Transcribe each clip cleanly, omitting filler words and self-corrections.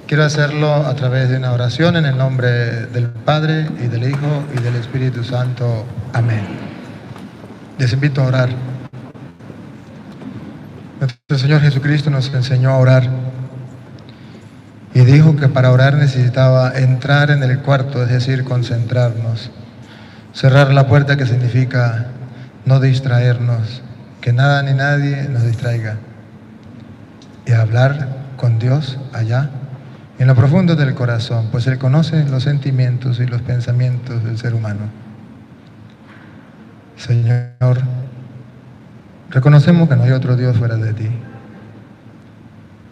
Quiero hacerlo a través de una oración en el nombre del Padre, y del Hijo, y del Espíritu Santo. Amén. Les invito a orar. Nuestro Señor Jesucristo nos enseñó a orar y dijo que para orar necesitaba entrar en el cuarto, es decir, concentrarnos, cerrar la puerta, que significa no distraernos, que nada ni nadie nos distraiga, y hablar con Dios allá en lo profundo del corazón, pues Él conoce los sentimientos y los pensamientos del ser humano. Señor, reconocemos que no hay otro Dios fuera de ti.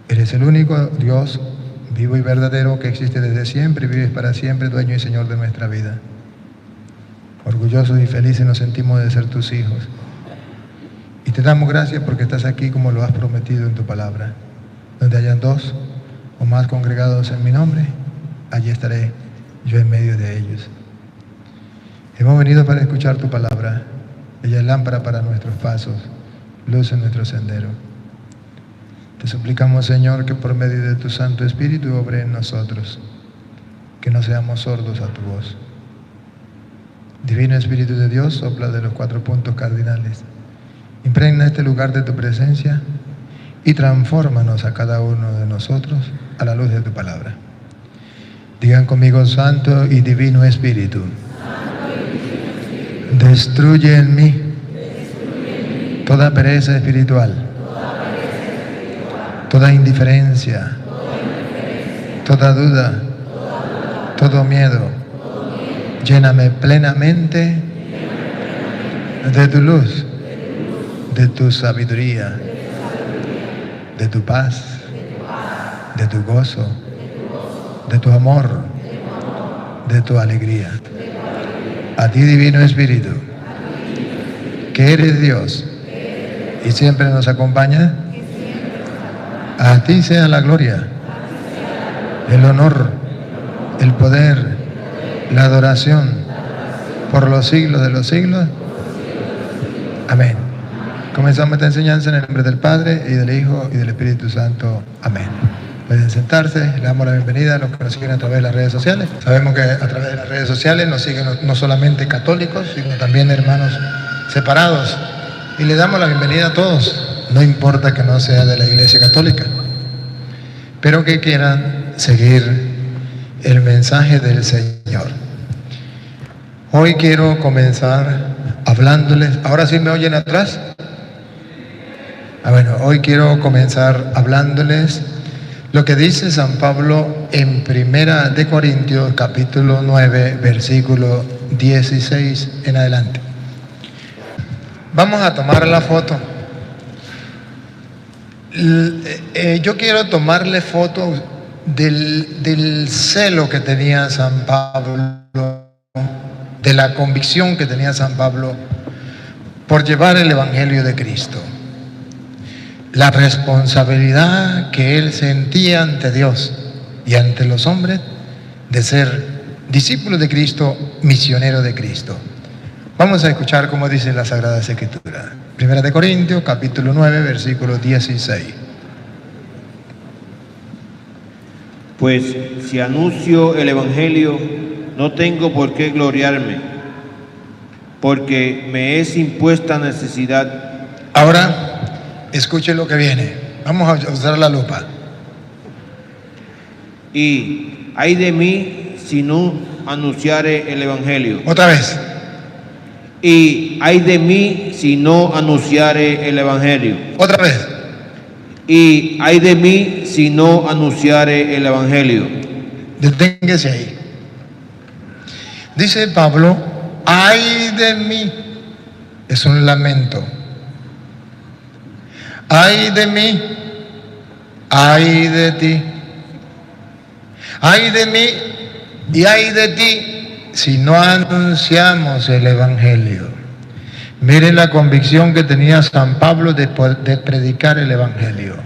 Eres el único Dios vivo y verdadero que existe desde siempre y vives para siempre, dueño y Señor de nuestra vida. Orgullosos y felices nos sentimos de ser tus hijos. Y te damos gracias porque estás aquí como lo has prometido en tu palabra. Donde hayan dos o más congregados en mi nombre, allí estaré yo en medio de ellos. Hemos venido para escuchar tu palabra. Ella es lámpara para nuestros pasos, luz en nuestro sendero. Te suplicamos, Señor, que por medio de tu Santo Espíritu obre en nosotros, que no seamos sordos a tu voz. Divino Espíritu de Dios, sopla de los 4 puntos cardinales. Impregna este lugar de tu presencia y transfórmanos a cada uno de nosotros a la luz de tu palabra. Digan conmigo: Santo y Divino Espíritu, destruye en mí toda pereza espiritual, toda indiferencia, toda duda, todo miedo. Lléname plenamente de tu luz, de tu sabiduría, de tu paz, de tu gozo, de tu amor, de tu alegría. A ti, Divino Espíritu, que eres Dios y siempre nos acompaña, a ti sea la gloria, el honor, el poder, la adoración por los siglos de los siglos. Amén. Comenzamos esta enseñanza en el nombre del Padre, y del Hijo, y del Espíritu Santo. Amén. Pueden sentarse. Le damos la bienvenida a los que nos siguen a través de las redes sociales. Sabemos que a través de las redes sociales nos siguen no solamente católicos, sino también hermanos separados. Y le damos la bienvenida a todos, no importa que no sea de la Iglesia Católica, pero que quieran seguir el mensaje del Señor. Hoy quiero comenzar hablándoles. ¿Ahora sí me oyen atrás? Bueno, hoy quiero comenzar hablándoles lo que dice San Pablo en 1 Corintios capítulo 9, versículo 16 en adelante. Vamos a tomar la foto. Yo quiero tomarle foto del celo que tenía San Pablo, de la convicción que tenía San Pablo por llevar el Evangelio de Cristo. La responsabilidad que él sentía ante Dios y ante los hombres de ser discípulo de Cristo, misionero de Cristo. Vamos a escuchar cómo dice la Sagrada Escritura. 1 Corintios, capítulo 9, versículo 16. Pues si anuncio el Evangelio, no tengo por qué gloriarme, porque me es impuesta necesidad. Ahora, escuche lo que viene. Vamos a usar la lupa. Y ay de mí si no anunciare el Evangelio. Otra vez. Y ay de mí si no anunciare el Evangelio. Otra vez. Y ay de mí si no anunciare el Evangelio. Deténgase ahí. Dice Pablo: ay de mí. Es un lamento. Ay de mí, ay de ti, ay de mí y ay de ti si no anunciamos el Evangelio. Miren la convicción que tenía San Pablo de predicar el Evangelio.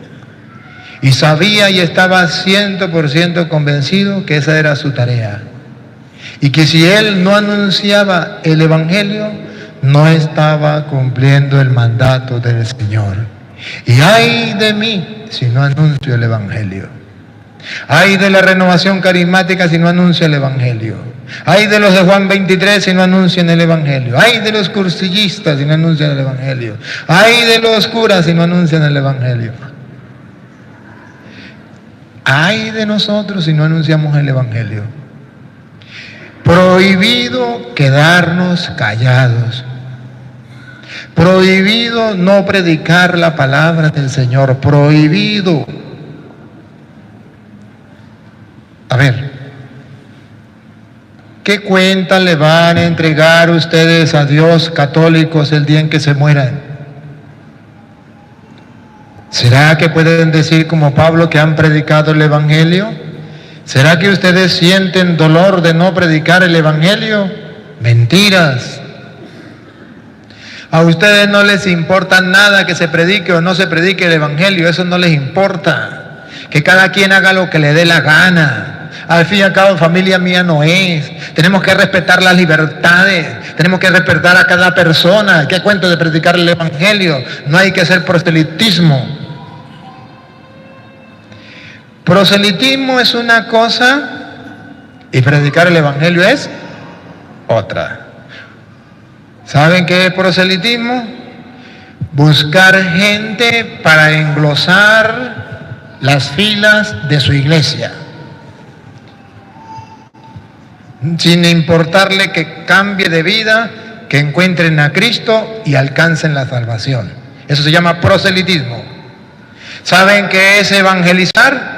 Y sabía y estaba 100% convencido que esa era su tarea. Y que si él no anunciaba el Evangelio, no estaba cumpliendo el mandato del Señor. Y ay de mí si no anuncio el Evangelio. Ay de la renovación carismática si no anuncia el Evangelio. Ay de los de Juan 23 si no anuncian el Evangelio. Ay de los cursillistas si no anuncian el Evangelio. Ay de los curas si no anuncian el Evangelio. Ay de nosotros si no anunciamos el Evangelio. Prohibido quedarnos callados. Prohibido no predicar la palabra del Señor. Prohibido. A ver, ¿qué cuenta le van a entregar ustedes a Dios, católicos, el día en que se mueran? ¿Será que pueden decir como Pablo que han predicado el Evangelio? ¿Será que ustedes sienten dolor de no predicar el Evangelio? Mentiras. A ustedes no les importa nada que se predique o no se predique el Evangelio, eso no les importa. Que cada quien haga lo que le dé la gana. Al fin y al cabo, familia mía no es. Tenemos que respetar las libertades, tenemos que respetar a cada persona. ¿Qué cuento de predicar el Evangelio? No hay que hacer proselitismo. Proselitismo es una cosa y predicar el Evangelio es otra. ¿Saben qué es proselitismo? Buscar gente para englosar las filas de su iglesia, sin importarle que cambie de vida, que encuentren a Cristo y alcancen la salvación. Eso se llama proselitismo. ¿Saben qué es evangelizar?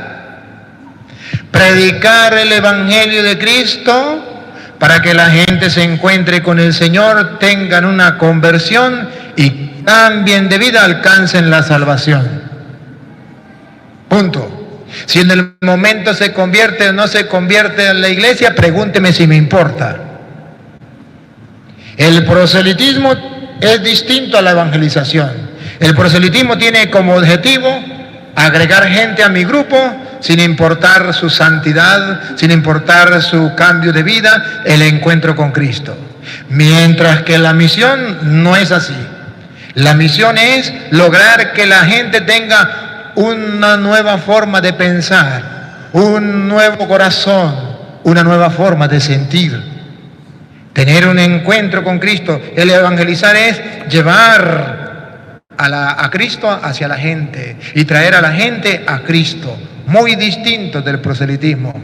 Predicar el Evangelio de Cristo para que la gente se encuentre con el Señor, tengan una conversión y cambien de vida, alcancen la salvación. Punto. Si en el momento se convierte o no se convierte en la iglesia, pregúnteme si me importa. El proselitismo es distinto a la evangelización. El proselitismo tiene como objetivo agregar gente a mi grupo sin importar su santidad, sin importar su cambio de vida, el encuentro con Cristo. Mientras que la misión no es así. La misión es lograr que la gente tenga una nueva forma de pensar, un nuevo corazón, una nueva forma de sentir. Tener un encuentro con Cristo. El evangelizar es llevar a Cristo hacia la gente y traer a la gente a Cristo. Muy distinto del proselitismo.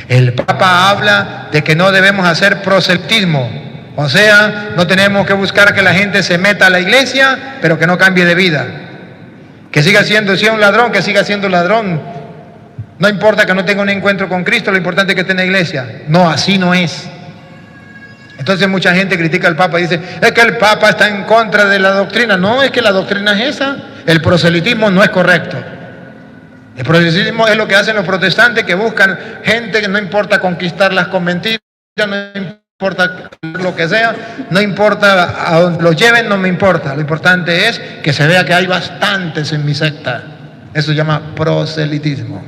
El Papa habla de que no debemos hacer proselitismo. O sea, no tenemos que buscar que la gente se meta a la iglesia, pero que no cambie de vida. Que siga siendo, si es un ladrón, que siga siendo ladrón. No importa que no tenga un encuentro con Cristo, lo importante es que esté en la iglesia. No, así no es. Entonces mucha gente critica al Papa y dice, es que el Papa está en contra de la doctrina. No, es que la doctrina es esa. El proselitismo no es correcto. El proselitismo es lo que hacen los protestantes, que buscan gente que no importa conquistarlas con mentiras, no importa lo que sea, no importa a donde los lleven, no me importa. Lo importante es que se vea que hay bastantes en mi secta. Eso se llama proselitismo.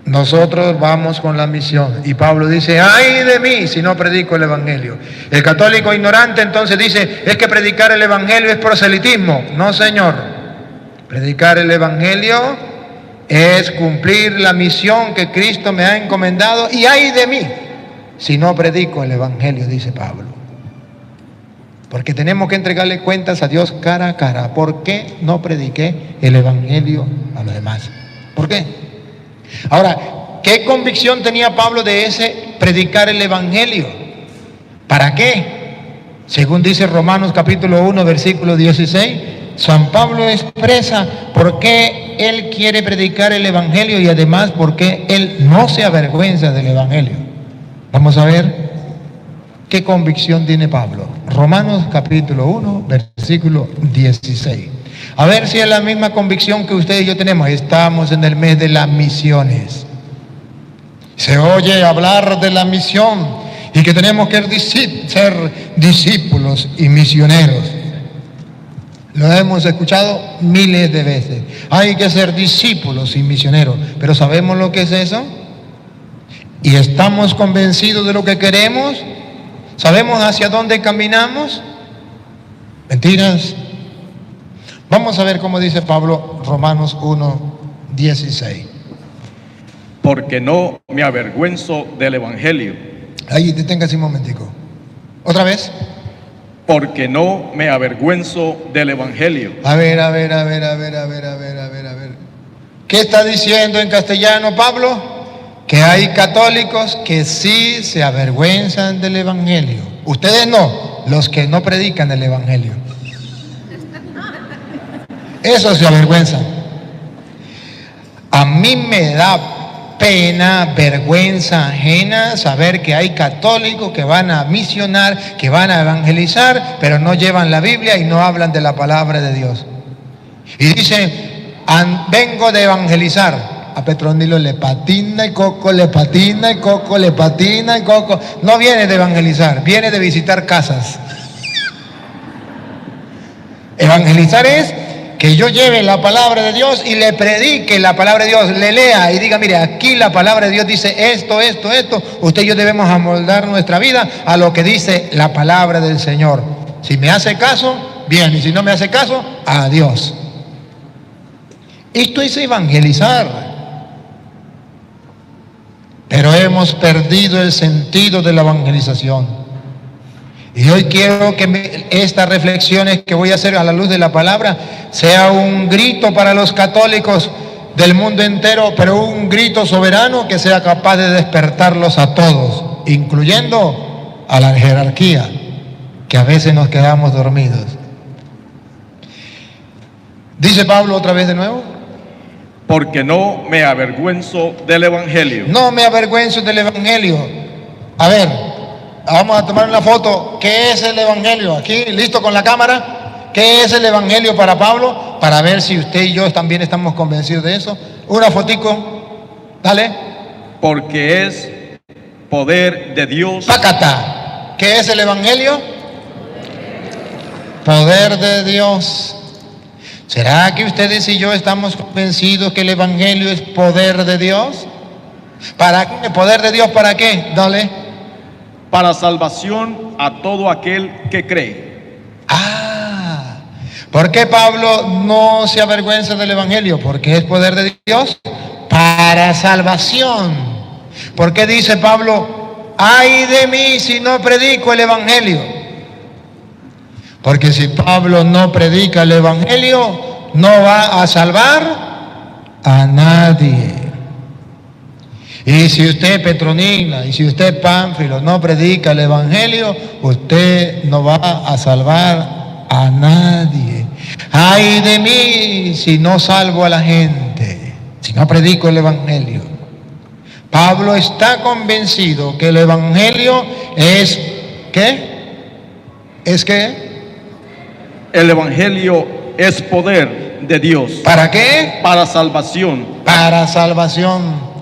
Nosotros vamos con la misión. Y Pablo dice, ay de mí si no predico el Evangelio. El católico ignorante entonces dice, es que predicar el Evangelio es proselitismo. No, señor. Predicar el Evangelio es cumplir la misión que Cristo me ha encomendado. Y ay de mí si no predico el Evangelio, dice Pablo. Porque tenemos que entregarle cuentas a Dios cara a cara. ¿Por qué no prediqué el Evangelio a los demás? ¿Por qué? Ahora, ¿qué convicción tenía Pablo de ese predicar el Evangelio? ¿Para qué? Según dice Romanos capítulo 1, versículo 16, San Pablo expresa por qué él quiere predicar el Evangelio y además por qué él no se avergüenza del Evangelio. Vamos a ver qué convicción tiene Pablo. Romanos capítulo 1, versículo 16. A ver si es la misma convicción que usted y yo tenemos. Estamos en el mes de las misiones. Se oye hablar de la misión y que tenemos que ser discípulos y misioneros. Lo hemos escuchado miles de veces. Hay que ser discípulos y misioneros. Pero ¿sabemos lo que es eso? ¿Y estamos convencidos de lo que queremos? ¿Sabemos hacia dónde caminamos? Mentiras. Vamos a ver cómo dice Pablo, Romanos 1, 16. porque no me avergüenzo del Evangelio. Ahí, deténgase un momentico. ¿Otra vez? Porque no me avergüenzo del Evangelio. A ver. ¿Qué está diciendo en castellano Pablo? Que hay católicos que sí se avergüenzan del Evangelio. Ustedes no, los que no predican el Evangelio. Eso se avergüenzan. A mí me da pena, vergüenza ajena saber que hay católicos que van a misionar, que van a evangelizar, pero no llevan la Biblia y no hablan de la palabra de Dios. Y dicen, vengo de evangelizar. A Petronilo le patina y Coco le patina y Coco le patina y Coco. No viene de evangelizar, viene de visitar casas. Evangelizar es que yo lleve la palabra de Dios y le predique la palabra de Dios, le lea y diga, mire, aquí la palabra de Dios dice esto. Usted y yo debemos amoldar nuestra vida a lo que dice la palabra del Señor. Si me hace caso, bien, y si no me hace caso, adiós. Esto es evangelizar. Pero hemos perdido el sentido de la evangelización. Y hoy quiero que estas reflexiones que voy a hacer a la luz de la palabra sea un grito para los católicos del mundo entero, pero un grito soberano que sea capaz de despertarlos a todos, incluyendo a la jerarquía, que a veces nos quedamos dormidos. Dice Pablo otra vez de nuevo. Porque no me avergüenzo del Evangelio. No me avergüenzo del Evangelio. A ver, vamos a tomar una foto. ¿Qué es el Evangelio? Aquí, listo con la cámara. ¿Qué es el Evangelio para Pablo? Para ver si usted y yo también estamos convencidos de eso. Una fotico. Dale. Porque es poder de Dios. Pácata. ¿Qué es el Evangelio? Poder de Dios. ¿Será que ustedes y yo estamos convencidos que el Evangelio es poder de Dios? ¿Para qué? ¿Poder de Dios para qué? Dale. Para salvación a todo aquel que cree. ¿Por qué Pablo no se avergüenza del Evangelio? Porque es poder de Dios para salvación. ¿Por qué dice Pablo, ay de mí si no predico el Evangelio? Porque si Pablo no predica el Evangelio, no va a salvar a nadie. Y si usted Petronila, y si usted Pánfilo no predica el Evangelio, usted no va a salvar a nadie. Ay de mí si no salvo a la gente, si no predico el Evangelio. Pablo está convencido que el Evangelio es, ¿qué? ¿Es qué? El Evangelio es poder de Dios. ¿Para qué? Para salvación. Para salvación.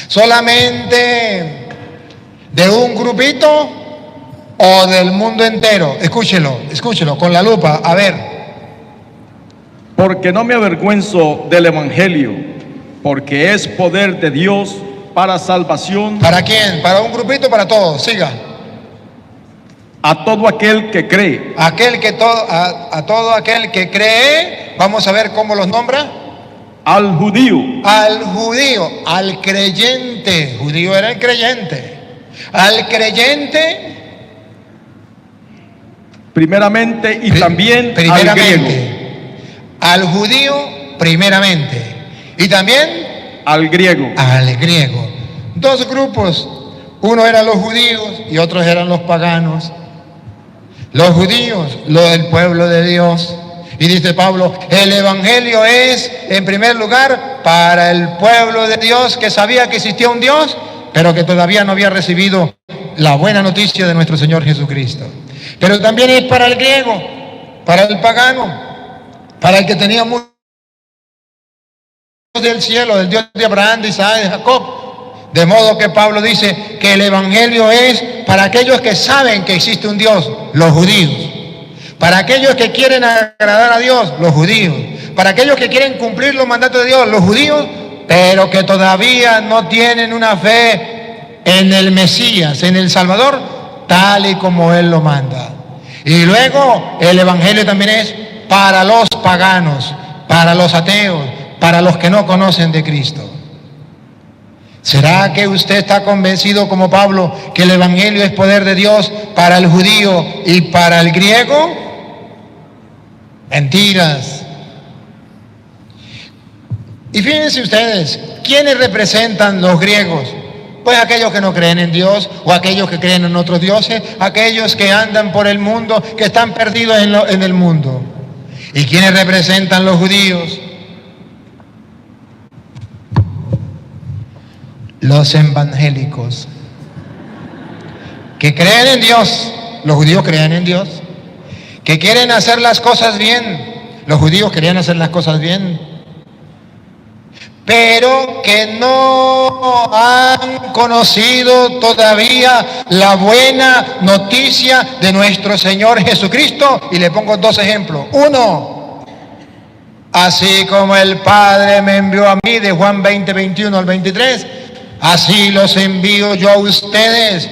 ¿Solamente de un grupito o del mundo entero? Escúchelo con la lupa. A ver. Porque no me avergüenzo del Evangelio, porque es poder de Dios para salvación. ¿Para quién? ¿Para un grupito o para todos? Siga. A todo aquel que cree. A todo aquel que cree. Vamos a ver cómo los nombra. Al judío. Al judío, al creyente. Judío era el creyente. Al creyente. Primeramente y también al griego. Al judío primeramente. Y también al griego. Al griego. Dos grupos. Uno eran los judíos y otros eran los paganos. Los judíos, el pueblo de Dios. Y dice Pablo, el Evangelio es, en primer lugar, para el pueblo de Dios que sabía que existía un Dios, pero que todavía no había recibido la buena noticia de nuestro Señor Jesucristo. Pero también es para el griego, para el pagano, para el que tenía mucho del cielo, del Dios de Abraham, de Isaac, de Jacob. De modo que Pablo dice que el Evangelio es para aquellos que saben que existe un Dios, los judíos. Para aquellos que quieren agradar a Dios, los judíos. Para aquellos que quieren cumplir los mandatos de Dios, los judíos, pero que todavía no tienen una fe en el Mesías, en el Salvador, tal y como Él lo manda. Y luego el Evangelio también es para los paganos, para los ateos, para los que no conocen de Cristo. ¿Será que usted está convencido como Pablo que el Evangelio es poder de Dios para el judío y para el griego? Mentiras. Y fíjense ustedes, ¿quiénes representan los griegos? Pues aquellos que no creen en Dios, o aquellos que creen en otros dioses, aquellos que andan por el mundo, que están perdidos en el mundo. ¿Y quiénes representan los judíos? Los evangélicos, que creen en Dios. Los judíos creen en Dios, que quieren hacer las cosas bien. Los judíos querían hacer las cosas bien, pero que no han conocido todavía la buena noticia de nuestro Señor Jesucristo. Y le pongo dos ejemplos. Uno, así como el Padre me envió a mí, de Juan 20, 21 al 23, así los envío yo a ustedes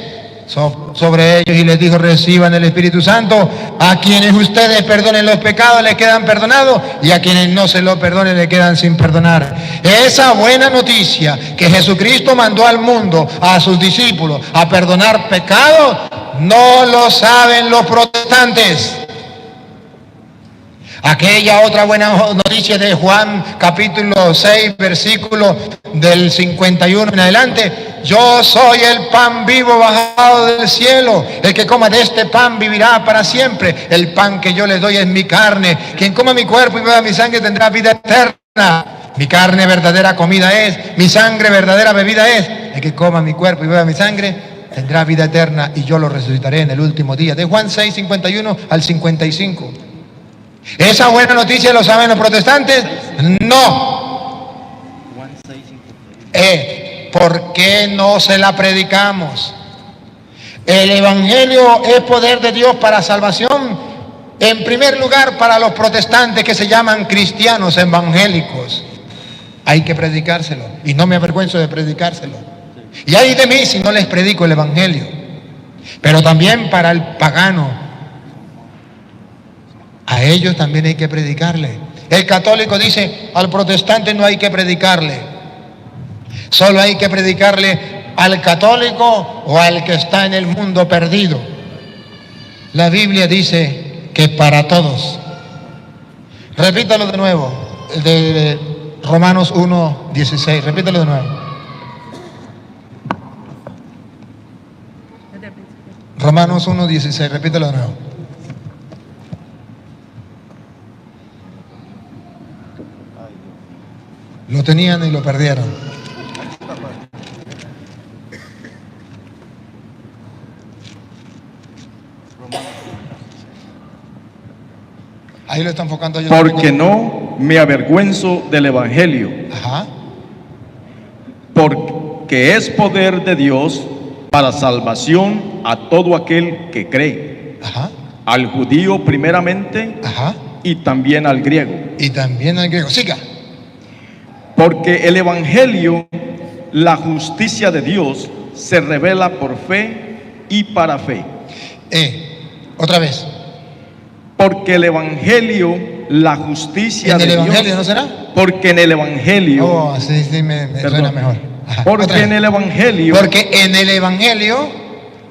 sobre ellos. Y les dijo, reciban el Espíritu Santo. A quienes ustedes perdonen los pecados les quedan perdonados, y a quienes no se los perdonen les quedan sin perdonar. Esa buena noticia que Jesucristo mandó al mundo, a sus discípulos, a perdonar pecados, no lo saben los protestantes. Aquella otra buena noticia de Juan capítulo 6, versículo del 51 en adelante: yo soy el pan vivo bajado del cielo, el que coma de este pan vivirá para siempre. El pan que yo les doy es mi carne, quien coma mi cuerpo y beba mi sangre tendrá vida eterna. Mi carne verdadera comida es, mi sangre verdadera bebida es. El que coma mi cuerpo y beba mi sangre tendrá vida eterna, y yo lo resucitaré en el último día. De Juan 6, 51 al 55. ¿Esa buena noticia lo saben los protestantes? No. ¿Por qué no se la predicamos? El Evangelio es poder de Dios para salvación, en primer lugar para los protestantes, que se llaman cristianos evangélicos. Hay que predicárselo, y no me avergüenzo de predicárselo. Y ay de mí si no les predico el Evangelio. Pero también para el pagano, a ellos también hay que predicarle. El católico dice, al protestante no hay que predicarle, solo hay que predicarle al católico o al que está en el mundo perdido. La Biblia dice que para todos. Repítalo de nuevo, de Romanos 1, 16, repítalo de nuevo. Romanos 1, 16, repítalo de nuevo. Lo tenían y lo perdieron. Ahí lo está enfocando yo. Porque no me avergüenzo del Evangelio. Ajá. Porque es poder de Dios para salvación a todo aquel que cree. Ajá. Al judío primeramente. Ajá. Y también al griego. Y también al griego. Siga. Porque el Evangelio, la justicia de Dios, se revela por fe y para fe. Otra vez. Porque el Evangelio, la justicia de Dios. ¿En el Evangelio no será? Porque en el Evangelio. Oh, sí, me suena mejor. Ajá, porque en el Evangelio. Porque en el Evangelio,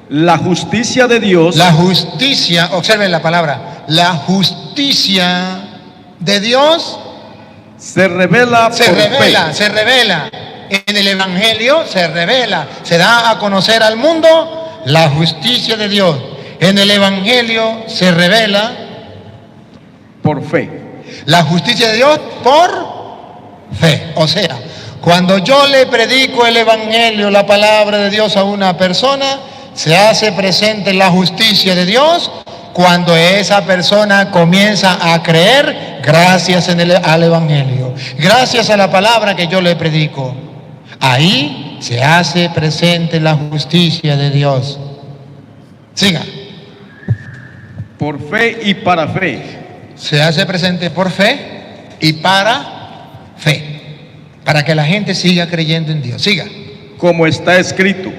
la justicia de Dios. La justicia, observen la palabra, la justicia de Dios se revela por fe. Se revela. En el Evangelio se revela, se da a conocer al mundo la justicia de Dios. En el Evangelio se revela por fe. La justicia de Dios por fe. O sea, cuando yo le predico el Evangelio, la palabra de Dios a una persona, se hace presente la justicia de Dios cuando esa persona comienza a creer gracias al Evangelio, gracias a la palabra que yo le predico. Ahí se hace presente la justicia de Dios. Siga. Por fe y para fe. Se hace presente por fe y para fe, para que la gente siga creyendo en Dios. Siga. Como está escrito,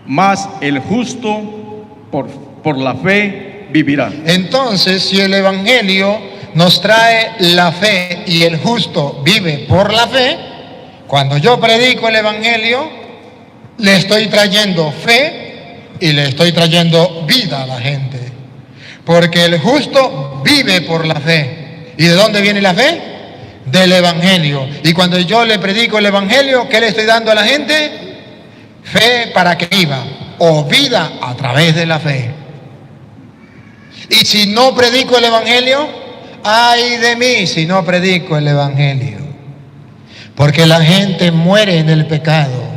mas el justo por la fe vivirá. Entonces, si el Evangelio nos trae la fe y el justo vive por la fe, Cuando yo predico el Evangelio, le estoy trayendo fe y le estoy trayendo vida a la gente. Porque el justo vive por la fe. ¿Y de dónde viene la fe? Del Evangelio. Y cuando yo le predico el Evangelio, ¿qué le estoy dando a la gente? Fe para que viva, o vida a través de la fe. Y si no predico el Evangelio, ay de mí si no predico el Evangelio. Porque la gente muere en el pecado.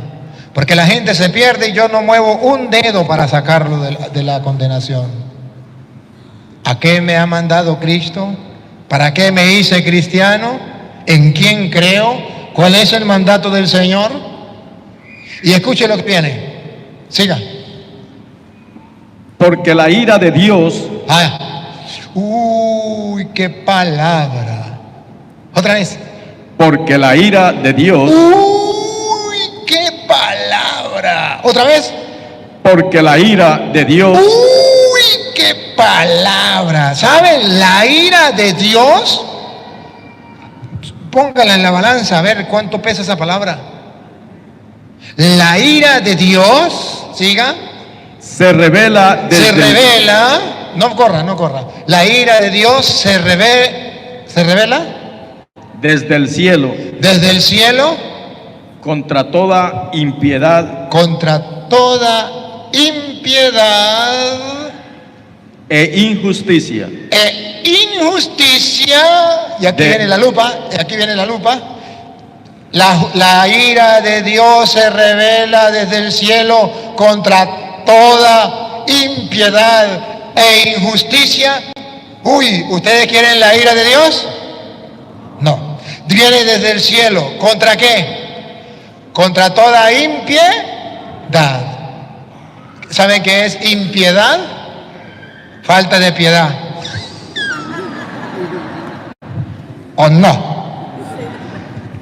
Porque la gente se pierde y yo no muevo un dedo para sacarlo de la condenación. ¿A qué me ha mandado Cristo? ¿Para qué me hice cristiano? ¿En quién creo? ¿Cuál es el mandato del Señor? Y escuche lo que viene. Siga. Porque la ira de Dios... Uy, qué palabra. Otra vez. Porque la ira de Dios... Uy, qué palabra. Otra vez. Porque la ira de Dios... Uy, qué palabra. ¿Saben? La ira de Dios. Póngala en la balanza a ver cuánto pesa esa palabra. La ira de Dios, siga. Se revela desde... Se revela. No corra. La ira de Dios se revela. Desde el cielo. Desde el cielo. Contra toda impiedad. Contra toda impiedad. E injusticia. Y aquí viene la lupa. La ira de Dios se revela desde el cielo contra toda impiedad e injusticia. Uy, ¿ustedes quieren la ira de Dios? No. Viene desde el cielo. ¿Contra qué? Contra toda impiedad. ¿Saben qué es impiedad? Falta de piedad. ¿O no?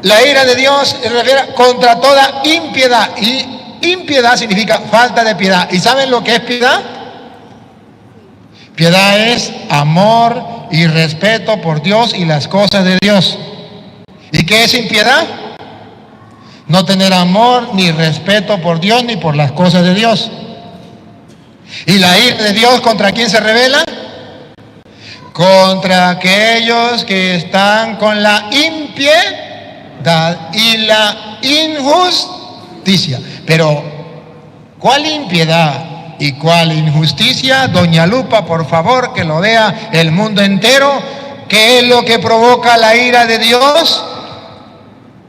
La ira de Dios se refiere contra toda impiedad. Y impiedad significa falta de piedad. ¿Y saben lo que es piedad? Piedad es amor y respeto por Dios y las cosas de Dios. ¿Y qué es impiedad? No tener amor ni respeto por Dios ni por las cosas de Dios. ¿Y la ira de Dios contra quién se revela? Contra aquellos que están con la impiedad y la injusticia. Pero, ¿cuál impiedad y cuál injusticia? Doña Lupa, por favor, que lo vea el mundo entero. ¿Qué es lo que provoca la ira de Dios?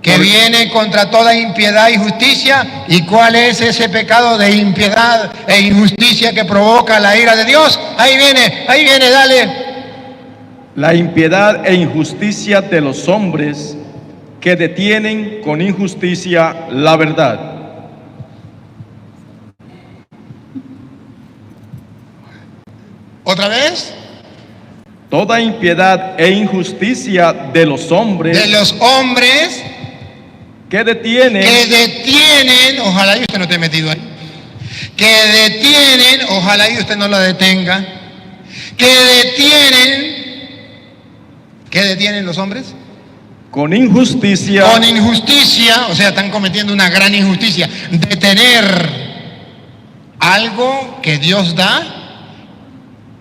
Que viene contra toda impiedad y justicia. ¿Y cuál es ese pecado de impiedad e injusticia que provoca la ira de Dios? Ahí viene, dale. La impiedad e injusticia de los hombres que detienen con injusticia la verdad. ¿Otra vez? Toda impiedad e injusticia de los hombres. De los hombres que detienen, ojalá y usted no esté metido ahí, que detienen, ojalá y usted no la detenga, ¿qué detienen los hombres? Con injusticia. Con injusticia, o sea, están cometiendo una gran injusticia. Detener algo que Dios da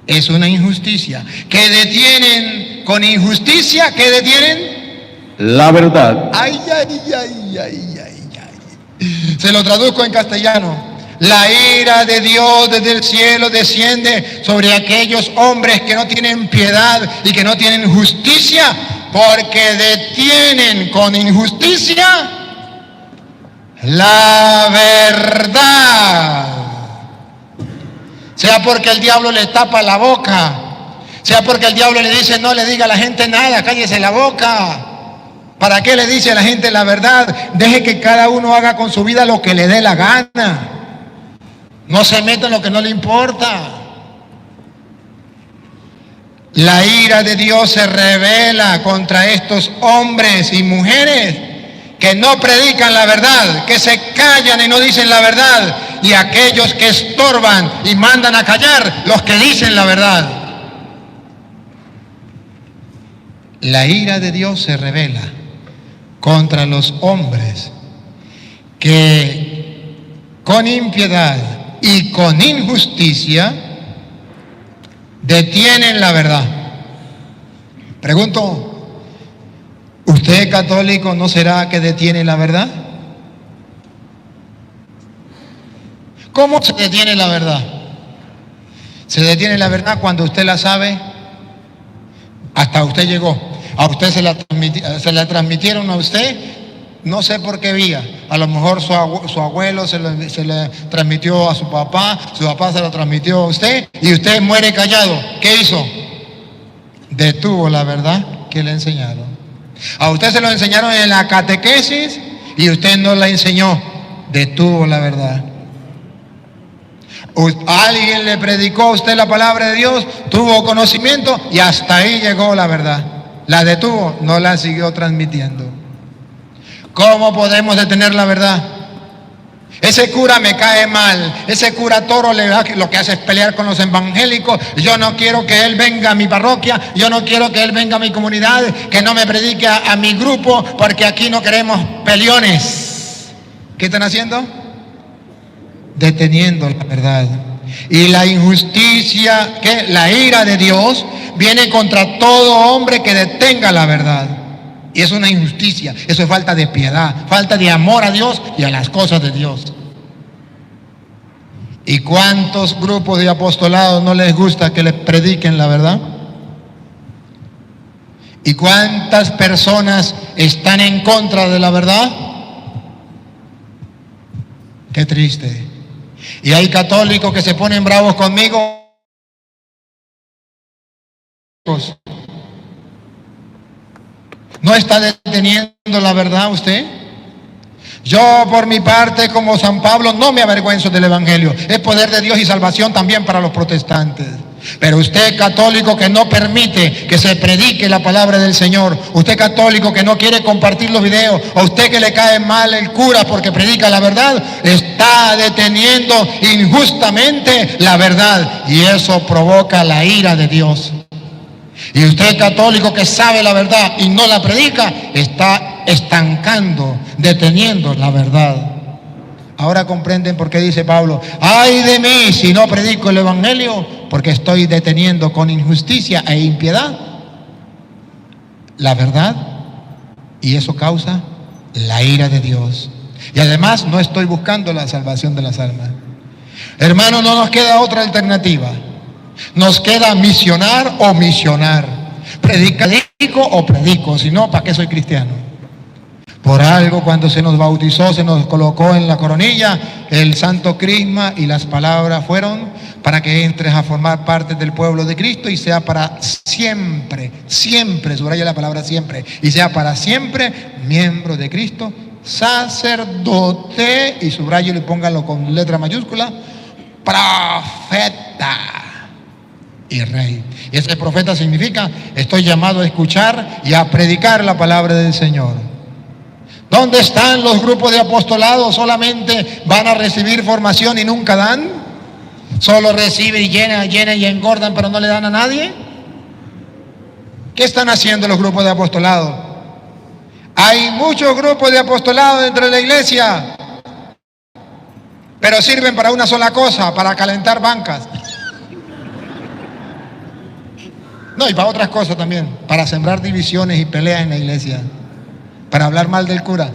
es una injusticia. ¿Que detienen con injusticia? ¿Qué detienen? La verdad. Ay. Se lo traduzco en castellano. La ira de Dios desde el cielo desciende sobre aquellos hombres que no tienen piedad y que no tienen justicia, porque detienen con injusticia la verdad. Sea porque el diablo le tapa la boca, sea porque el diablo le dice no le diga a la gente nada, cállese la boca. ¿Para qué le dice a la gente la verdad? Deje que cada uno haga con su vida lo que le dé la gana. No se meta en lo que no le importa. La ira de Dios se revela contra estos hombres y mujeres que no predican la verdad, que se callan y no dicen la verdad, y aquellos que estorban y mandan a callar los que dicen la verdad. La ira de Dios se revela contra los hombres que con impiedad y con injusticia detienen la verdad. Pregunto, ¿usted católico no será que detiene la verdad? ¿Cómo se detiene la verdad? Se detiene la verdad cuando usted la sabe, hasta usted llegó. A usted se la transmitieron a usted, no sé por qué vía. A lo mejor su abuelo se le transmitió a su papá se lo transmitió a usted, y usted muere callado. ¿Qué hizo? Detuvo la verdad que le enseñaron. A usted se lo enseñaron en la catequesis y usted no la enseñó. Detuvo la verdad. Alguien le predicó a usted la palabra de Dios, tuvo conocimiento y hasta ahí llegó la verdad. La detuvo, no la siguió transmitiendo. ¿Cómo podemos detener la verdad? Ese cura me cae mal, ese cura toro lo que hace es pelear con los evangélicos. Yo no quiero que él venga a mi parroquia, yo no quiero que él venga a mi comunidad, que no me predique a mi grupo, porque aquí no queremos peleones. ¿Qué están haciendo? Deteniendo la verdad. Y la injusticia, que la ira de Dios viene contra todo hombre que detenga la verdad. Y es una injusticia, eso es falta de piedad, falta de amor a Dios y a las cosas de Dios. ¿Y cuántos grupos de apostolados no les gusta que les prediquen la verdad? ¿Y cuántas personas están en contra de la verdad? Qué triste. Y hay católicos que se ponen bravos conmigo. ¿No está deteniendo la verdad usted? Yo, por mi parte, como San Pablo, no me avergüenzo del Evangelio. Es poder de Dios y salvación también para los protestantes. Pero usted, católico, que no permite que se predique la palabra del Señor, usted, católico, que no quiere compartir los videos, o usted que le cae mal el cura porque predica la verdad, está deteniendo injustamente la verdad, y eso provoca la ira de Dios. Y usted, católico, que sabe la verdad y no la predica, está estancando, deteniendo la verdad. Ahora comprenden por qué dice Pablo: ay de mí si no predico el Evangelio, porque estoy deteniendo con injusticia e impiedad la verdad, y eso causa la ira de Dios. Y además no estoy buscando la salvación de las almas. Hermano, no nos queda otra alternativa. Nos queda misionar o misionar. Predico o predico, si no, ¿para qué soy cristiano? Por algo, cuando se nos bautizó, se nos colocó en la coronilla el santo crisma, y las palabras fueron: para que entres a formar parte del pueblo de Cristo y sea para siempre, siempre, subraya la palabra siempre, y sea para siempre miembro de Cristo, sacerdote, y subrayo y póngalo con letra mayúscula, profeta y rey. Y ese profeta significa: estoy llamado a escuchar y a predicar la palabra del Señor. ¿Dónde están los grupos de apostolado? ¿Solamente van a recibir formación y nunca dan? ¿Solo reciben y llenan y engordan, pero no le dan a nadie? ¿Qué están haciendo los grupos de apostolado? Hay muchos grupos de apostolado dentro de la iglesia, pero sirven para una sola cosa: para calentar bancas. No, y para otras cosas también, para sembrar divisiones y peleas en la iglesia, para hablar mal del cura.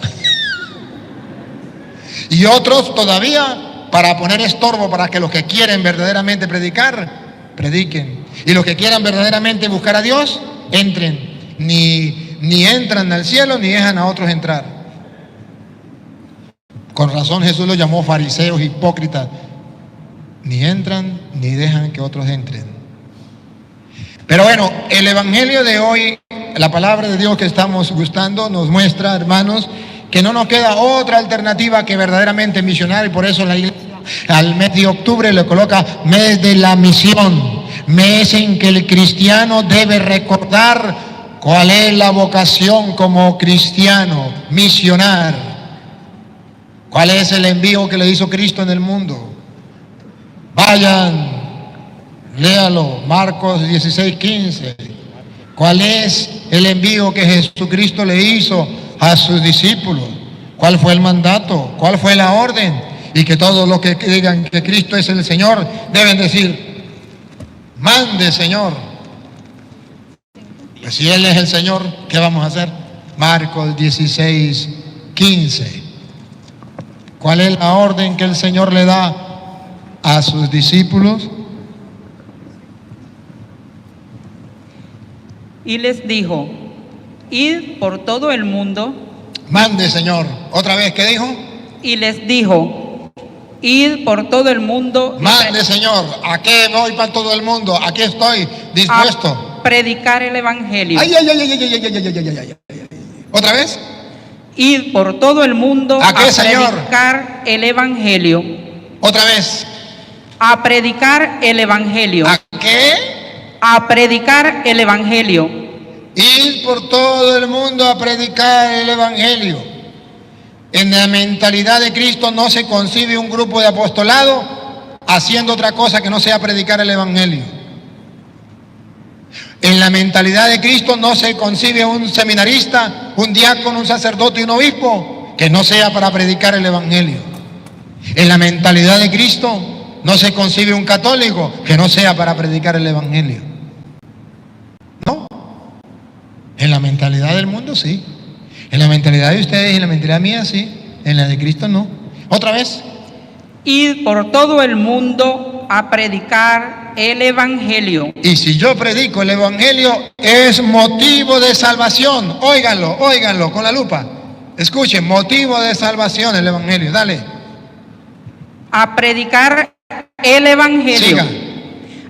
Y otros todavía para poner estorbo para que los que quieren verdaderamente predicar, prediquen. Y los que quieran verdaderamente buscar a Dios, entren. Ni entran al cielo, ni dejan a otros entrar. Con razón Jesús los llamó fariseos, hipócritas. Ni entran, ni dejan que otros entren. Pero bueno, el Evangelio de hoy, la palabra de Dios que estamos gustando, nos muestra, hermanos, que no nos queda otra alternativa que verdaderamente misionar, y por eso la iglesia al mes de octubre le coloca mes de la misión, mes en que el cristiano debe recordar cuál es la vocación como cristiano: misionar. ¿Cuál es el envío que le hizo Cristo en el mundo? Vayan. Léalo, Marcos 16:15. ¿Cuál es el envío que Jesucristo le hizo a sus discípulos. ¿Cuál fue el mandato? ¿Cuál fue la orden? Y que todos los que digan que Cristo es el Señor deben decir: mande, Señor. Pues si Él es el Señor, ¿qué vamos a hacer? Marcos 16:15. ¿Cuál es la orden que el Señor le da a sus discípulos? Y les dijo: id por todo el mundo. Mande, Señor. Otra vez, ¿qué dijo? Y les dijo: id por todo el mundo. Mande, Señor. ¿A qué voy para todo el mundo? Aquí estoy dispuesto. A predicar el evangelio. Ay, ay, ay, ay, ay, ay, ay, ay, ay, ay, ay. ¿Otra vez? Id por todo el mundo ¿A qué, Señor? predicar el evangelio. Otra vez. A predicar el evangelio. ¿A qué? A predicar el evangelio. Ir por todo el mundo a predicar el evangelio. En la mentalidad de Cristo no se concibe un grupo de apostolado haciendo otra cosa que no sea predicar el evangelio. En la mentalidad de Cristo no se concibe un seminarista, un diácono, un sacerdote y un obispo que no sea para predicar el evangelio. En la mentalidad de Cristo no se concibe un católico que no sea para predicar el evangelio. No. En la mentalidad del mundo sí. En la mentalidad de ustedes y en la mentalidad mía sí. En la de Cristo no. Otra vez. Id por todo el mundo a predicar el evangelio. Y si yo predico el evangelio es motivo de salvación. Óiganlo, óiganlo con la lupa. Escuchen, motivo de salvación el evangelio. Dale. A predicar el evangelio. Siga.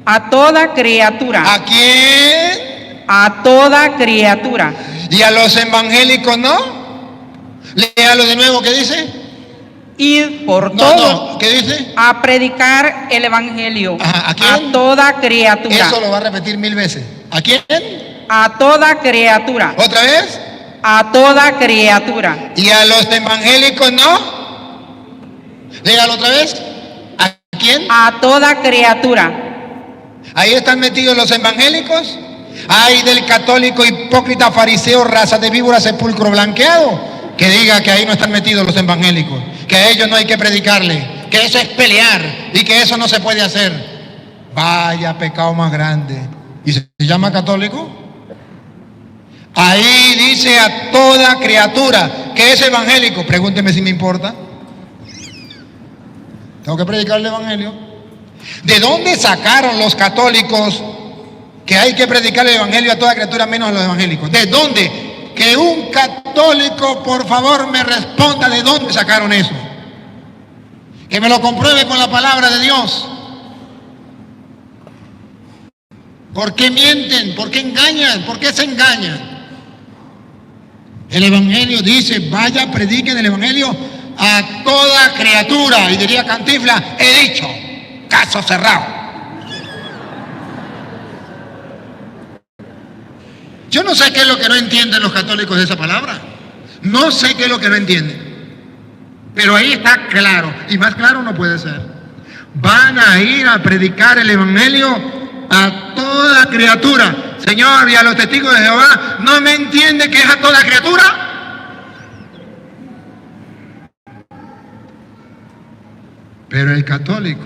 A toda criatura. ¿A quién? A toda criatura. ¿Y a los evangélicos no? Léalo de nuevo, ¿qué dice? Id por No, todo. no, ¿qué dice? A predicar el evangelio. Ajá, ¿a quién? A toda criatura. Eso lo va a repetir 1000 veces. ¿A quién? A toda criatura. ¿Otra vez? A toda criatura. ¿Y a los evangélicos no? Léalo otra vez. ¿A quién? A toda criatura. Ahí están metidos los evangélicos. Ay del católico hipócrita fariseo, raza de víbora, sepulcro blanqueado, que diga que ahí no están metidos los evangélicos, que a ellos no hay que predicarle, que eso es pelear y que eso no se puede hacer. Vaya pecado más grande. ¿Y se llama católico? Ahí dice a toda criatura que es evangélico. Pregúnteme si me importa. Tengo que predicar el evangelio. ¿De dónde sacaron los católicos que hay que predicar el evangelio a toda criatura menos a los evangélicos? ¿De dónde? Que un católico, por favor, me responda de dónde sacaron eso. Que me lo compruebe con la palabra de Dios. ¿Por qué mienten? ¿Por qué engañan? ¿Por qué se engañan? El evangelio dice: vaya, prediquen el evangelio a toda criatura. Y diría Cantinflas: he dicho, caso cerrado. Yo no sé qué es lo que no entienden los católicos de esa palabra. No sé qué es lo que no entienden. Pero ahí está claro. Y más claro no puede ser. Van a ir a predicar el evangelio a toda criatura. Señor, y a los testigos de Jehová, ¿no me entiende que es a toda criatura? Pero el católico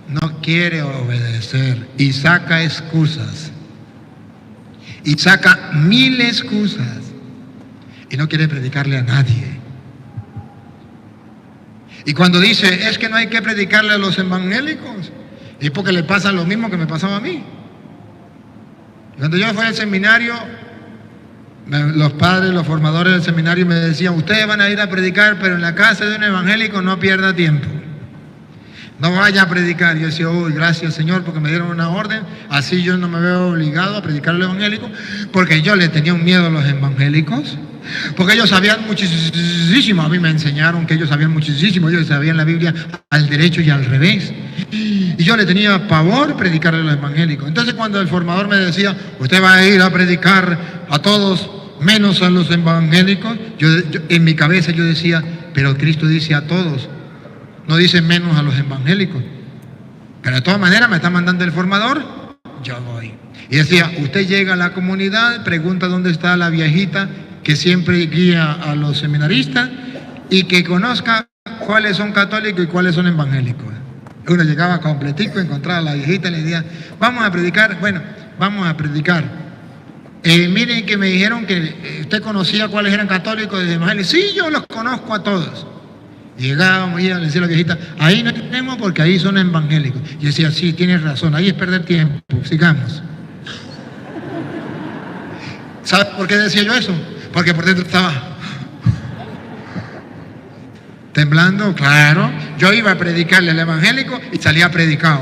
no quiere obedecer y saca excusas. Y saca 1000 excusas. Y no quiere predicarle a nadie. Y cuando dice: es que no hay que predicarle a los evangélicos, es porque le pasa lo mismo que me pasaba a mí. Cuando yo fui al seminario, los padres, los formadores del seminario me decían: ustedes van a ir a predicar, pero en la casa de un evangélico no pierda tiempo. No vaya a predicar. Yo decía: uy, gracias, Señor, porque me dieron una orden. Así yo no me veo obligado a predicar el evangélico, porque yo le tenía un miedo a los evangélicos, porque ellos sabían muchísimo. A mí me enseñaron que ellos sabían muchísimo. Ellos sabían la Biblia al derecho y al revés. Y yo le tenía pavor predicarle a los evangélicos. Entonces, cuando el formador me decía: usted va a ir a predicar a todos menos a los evangélicos, yo en mi cabeza yo decía: pero Cristo dice a todos, no dice menos a los evangélicos. Pero de todas maneras me está mandando el formador, yo voy. Y decía: usted llega a la comunidad, pregunta dónde está la viejita que siempre guía a los seminaristas y que conozca cuáles son católicos y cuáles son evangélicos. Uno llegaba completico, encontraba a la viejita y le decía, vamos a predicar. Bueno, vamos a predicar. Miren que me dijeron que usted conocía cuáles eran católicos y evangélicos. Sí, yo los conozco a todos. Llegábamos y le decía a la viejita, ahí no tenemos porque ahí son evangélicos. Y decía, sí, tienes razón, ahí es perder tiempo, sigamos. ¿Sabe por qué decía yo eso? Porque por dentro estaba temblando, claro. Yo iba a predicarle al evangélico y salía predicado.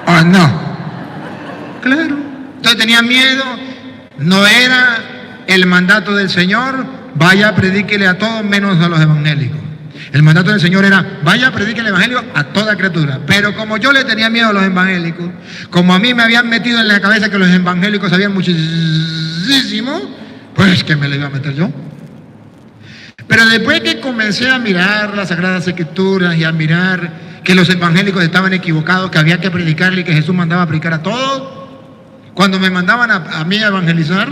¿O no? Claro. Entonces tenía miedo. No era el mandato del Señor, vaya, predíquele a todos menos a los evangélicos. El mandato del Señor era, vaya, predique el evangelio a toda criatura. Pero como yo le tenía miedo a los evangélicos, como a mí me habían metido en la cabeza que los evangélicos sabían muchísimo, pues que me le iba a meter yo. Pero después que comencé a mirar las Sagradas Escrituras y a mirar que los evangélicos estaban equivocados, que había que predicarle y que Jesús mandaba a predicar a todos, cuando me mandaban a mí a evangelizar,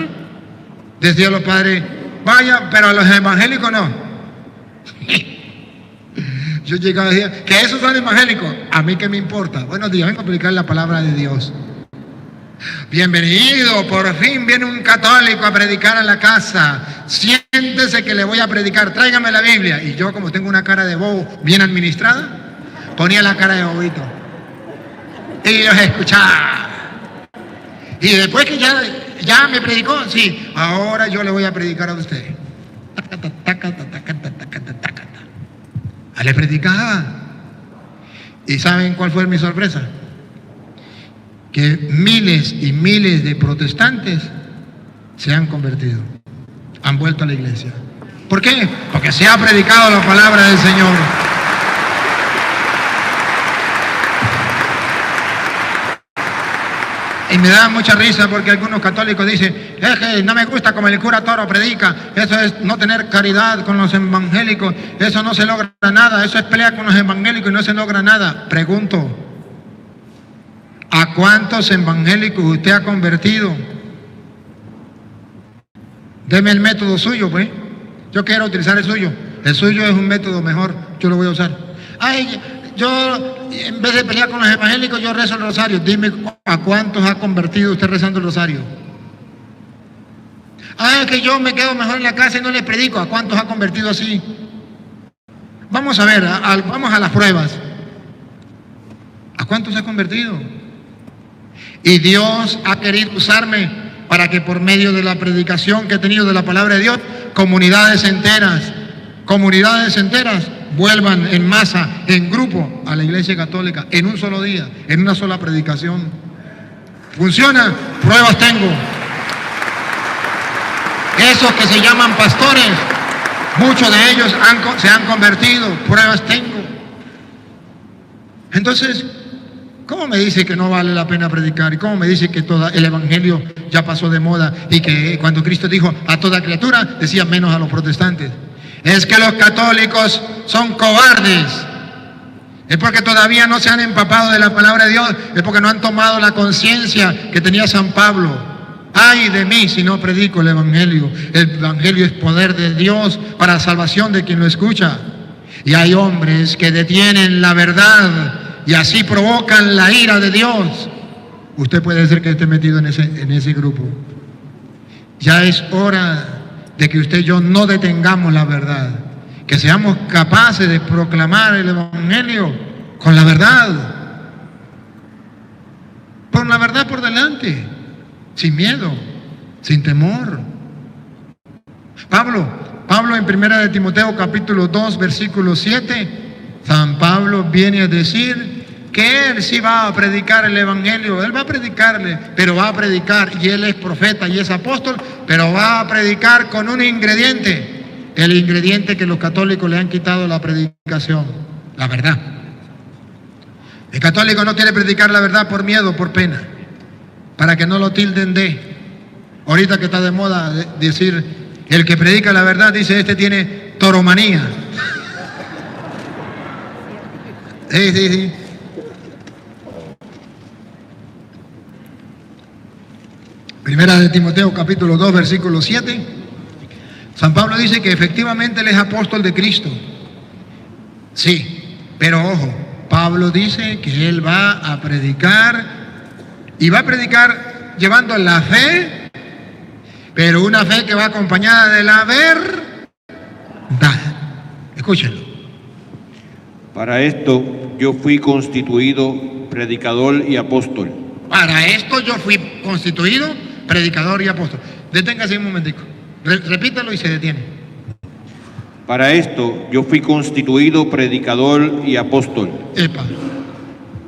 decían los padres, vaya, pero a los evangélicos no. Yo llegaba y decía, que esos son evangélicos, a mí qué me importa. Buenos días, vengo a predicar la palabra de Dios. Bienvenido, por fin viene un católico a predicar a la casa. Siéntese que le voy a predicar, tráigame la Biblia. Y yo, como tengo una cara de bobo bien administrada, ponía la cara de bobito y los escuchaba. Y después que ya me predicó, sí, ahora yo le voy a predicar a usted. Le predicaba. ¿Y saben cuál fue mi sorpresa? Que miles y miles de protestantes se han convertido, han vuelto a la iglesia. ¿Por qué? Porque se ha predicado la palabra del Señor. Y me da mucha risa porque algunos católicos dicen, es que no me gusta como el cura Toro predica, eso es no tener caridad con los evangélicos, eso no se logra nada, eso es pelear con los evangélicos y no se logra nada. Pregunto, ¿a cuántos evangélicos usted ha convertido? Deme el método suyo, pues. Yo quiero utilizar el suyo. El suyo es un método mejor, yo lo voy a usar. Ay, yo en vez de pelear con los evangélicos, yo rezo el rosario. Dime, ¿a cuántos ha convertido usted rezando el rosario? Ah, es que yo me quedo mejor en la casa y no les predico. ¿A cuántos ha convertido así? Vamos a ver, vamos a las pruebas. ¿A cuántos ha convertido? Y Dios ha querido usarme para que por medio de la predicación que he tenido de la palabra de Dios, comunidades enteras vuelvan en masa, en grupo, a la iglesia católica, en un solo día, en una sola predicación. ¿Funciona? Pruebas tengo. Esos que se llaman pastores, muchos de ellos se han convertido, pruebas tengo. Entonces, ¿cómo me dice que no vale la pena predicar? ¿Y cómo me dice que todo el evangelio ya pasó de moda y que cuando Cristo dijo a toda criatura, decía menos a los protestantes? Es que los católicos son cobardes. Es porque todavía no se han empapado de la palabra de Dios. Es porque no han tomado la conciencia que tenía San Pablo. Ay de mí si no predico el evangelio. El evangelio es poder de Dios para la salvación de quien lo escucha. Y hay hombres que detienen la verdad y así provocan la ira de Dios. Usted puede ser que esté metido en ese grupo. Ya es hora de que usted y yo no detengamos la verdad, que seamos capaces de proclamar el evangelio con la verdad, con la verdad por delante, sin miedo, sin temor. Pablo en 1 de Timoteo capítulo 2 versículo 7, San Pablo viene a decir que él sí va a predicar el evangelio, él va a predicarle, pero va a predicar, y él es profeta y es apóstol, pero va a predicar con un ingrediente, el ingrediente que los católicos le han quitado a la predicación, la verdad. El católico no quiere predicar la verdad por miedo, por pena, para que no lo tilden de, ahorita que está de moda decir, el que predica la verdad dice, este tiene toromanía. Sí. Primera de Timoteo capítulo 2 versículo 7. San Pablo dice que efectivamente él es apóstol de Cristo. Sí, pero ojo, Pablo dice que él va a predicar y va a predicar llevando la fe, pero una fe que va acompañada de la verdad. Escúchenlo. Para esto yo fui constituido predicador y apóstol. Para esto yo fui constituido predicador y apóstol. Deténgase un momentico. Repítalo y se detiene. Para esto yo fui constituido predicador y apóstol. Epa.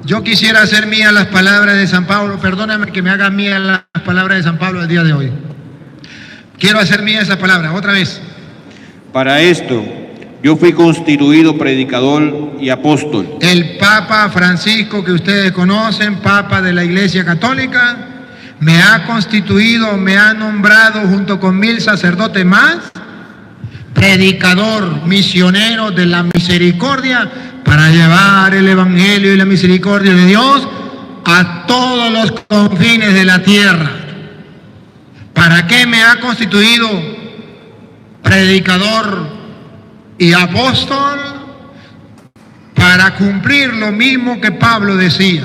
Yo quisiera hacer mías las palabras de San Pablo. Perdóname que me haga mías las palabras de San Pablo el día de hoy. Quiero hacer mías esas palabras. Otra vez. Para esto yo fui constituido predicador y apóstol. El Papa Francisco, que ustedes conocen, Papa de la Iglesia Católica, me ha constituido, me ha nombrado junto con 1000 sacerdotes más, predicador, misionero de la misericordia, para llevar el Evangelio y la misericordia de Dios a todos los confines de la tierra. ¿Para qué me ha constituido predicador y apóstol? Para cumplir lo mismo que Pablo decía.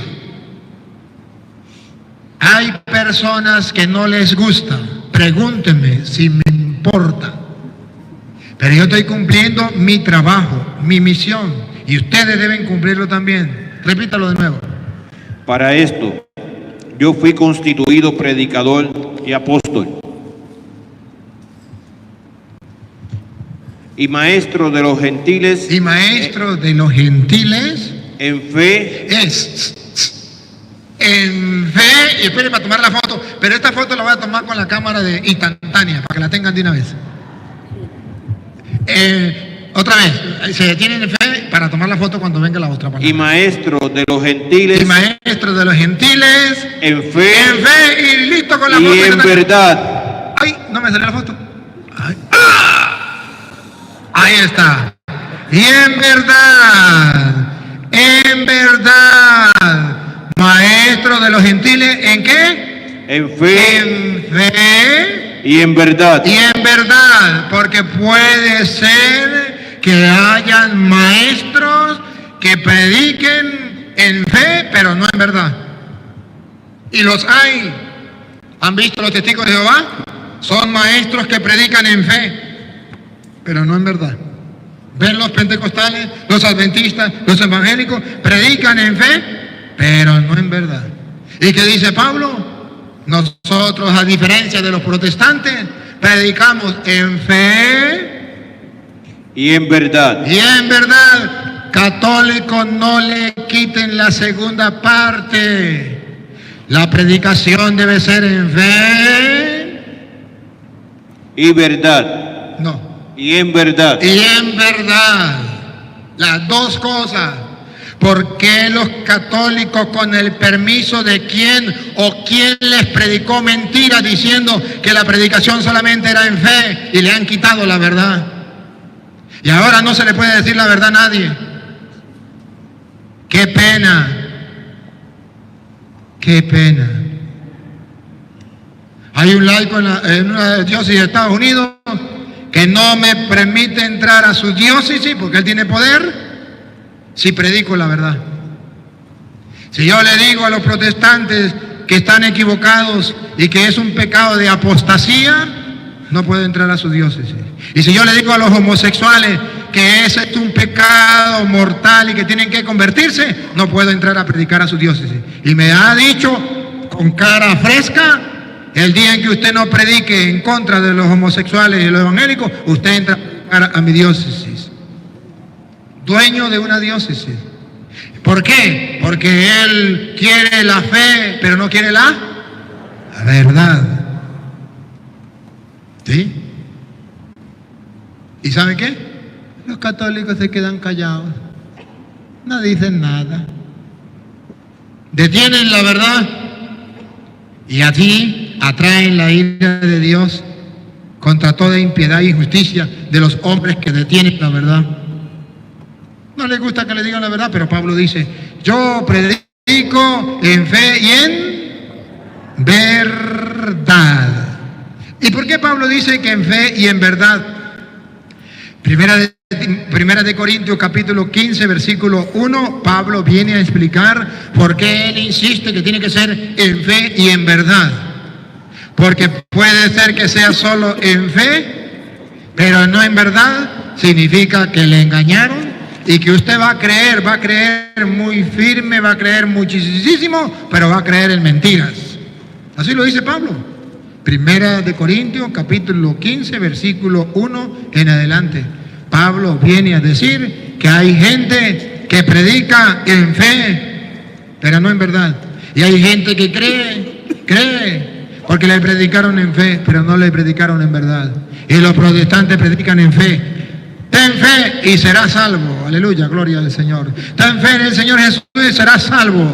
Hay personas que no les gusta, pregúntenme si me importa, pero yo estoy cumpliendo mi trabajo, mi misión, y ustedes deben cumplirlo también. Repítalo de nuevo. Para esto yo fui constituido predicador y apóstol y maestro de los gentiles. Y maestro de los gentiles en fe. En fe, y espere para tomar la foto, pero esta foto la voy a tomar con la cámara de instantánea, para que la tengan de una vez. Otra vez, se detienen en fe para tomar la foto cuando venga la otra palabra. Y maestro de los gentiles. Y maestro de los gentiles. En fe. En fe, y listo con la foto. Y en verdad. Ay, no me salió la foto. Ay. Ahí está. Y en verdad, maestro de los gentiles, ¿en qué? En fe. En fe. Y en verdad. Y en verdad, porque puede ser que hayan maestros que prediquen en fe, pero no en verdad. Y los hay. ¿Han visto los testigos de Jehová? Son maestros que predican en fe, pero no en verdad. Ven los pentecostales, los adventistas, los evangélicos, predican en fe, pero no en verdad. ¿Y qué dice Pablo? Nosotros, a diferencia de los protestantes, predicamos en fe y en verdad. Y en verdad, católicos, no le quiten la segunda parte. La predicación debe ser en fe y verdad. No. Y en verdad. Y en verdad. Las dos cosas. ¿Por qué los católicos, con el permiso de quién o quién les predicó mentiras diciendo que la predicación solamente era en fe, y le han quitado la verdad? Y ahora no se le puede decir la verdad a nadie. ¡Qué pena! ¡Qué pena! Hay un laico en una diócesis de Estados Unidos que no me permite entrar a su diócesis porque él tiene poder si predico la verdad. Si yo le digo a los protestantes que están equivocados y que es un pecado de apostasía, no puede entrar a su diócesis. Y si yo le digo a los homosexuales que ese es un pecado mortal y que tienen que convertirse, no puedo entrar a predicar a su diócesis. Y me ha dicho con cara fresca: el día en que usted no predique en contra de los homosexuales y los evangélicos, usted entra a predicar a mi diócesis. Dueño de una diócesis. ¿Por qué? Porque él quiere la fe, pero no quiere la verdad. ¿Sí? ¿Y saben qué? Los católicos se quedan callados. No dicen nada. Detienen la verdad y así atraen la ira de Dios contra toda impiedad e injusticia de los hombres que detienen la verdad. No les gusta que le digan la verdad, pero Pablo dice: yo predico en fe y en verdad. verdad. ¿Y por qué Pablo dice que en fe y en verdad? Primera de Corintios capítulo 15 versículo 1, Pablo viene a explicar por qué él insiste que tiene que ser en fe y en verdad. Porque puede ser que sea solo en fe, pero no en verdad. Significa que le engañaron y que usted va a creer muy firme, va a creer muchísimo, pero va a creer en mentiras. Así lo dice Pablo. Primera de Corintios capítulo 15 versículo 1 en adelante. Pablo viene a decir que hay gente que predica en fe, pero no en verdad. Y hay gente que cree, porque le predicaron en fe, pero no le predicaron en verdad. Y los protestantes predican en fe. Ten fe y serás salvo. Aleluya, gloria al Señor. Ten fe en el Señor Jesús y serás salvo.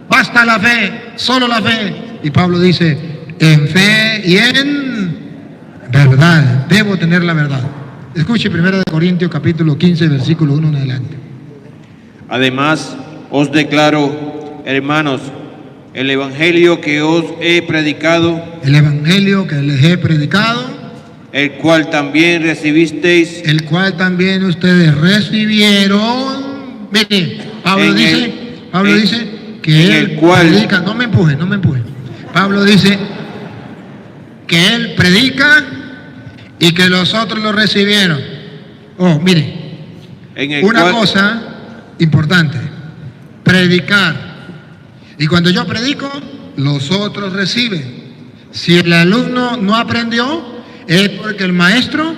Basta la fe, solo la fe. Y Pablo dice, en fe y en verdad. Debo tener la verdad. Escuche 1 Corintios capítulo 15, versículo 1 en adelante. Además, os declaro, hermanos, el evangelio que os he predicado, El evangelio que les he predicado, el cual también recibisteis, el cual también ustedes recibieron. Mire, Pablo dice que él predica, no me empuje. Pablo dice que él predica y que los otros lo recibieron. Oh, mire, una cosa importante, predicar. Y cuando yo predico, los otros reciben. Si el alumno no aprendió, es porque el maestro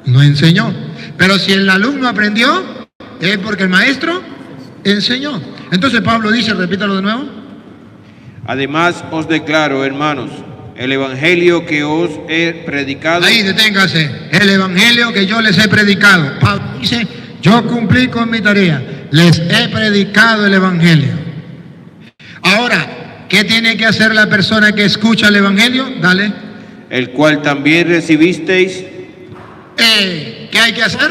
no enseñó. Pero si el alumno aprendió, es porque el maestro enseñó. Entonces Pablo dice, repítalo de nuevo. Además os declaro, hermanos, el evangelio que os he predicado. Ahí deténgase. El evangelio que yo les he predicado. Pablo dice, yo cumplí con mi tarea. Les he predicado el evangelio. Ahora, ¿qué tiene que hacer la persona que escucha el evangelio? Dale. El cual también recibisteis. ¿Qué hay que hacer?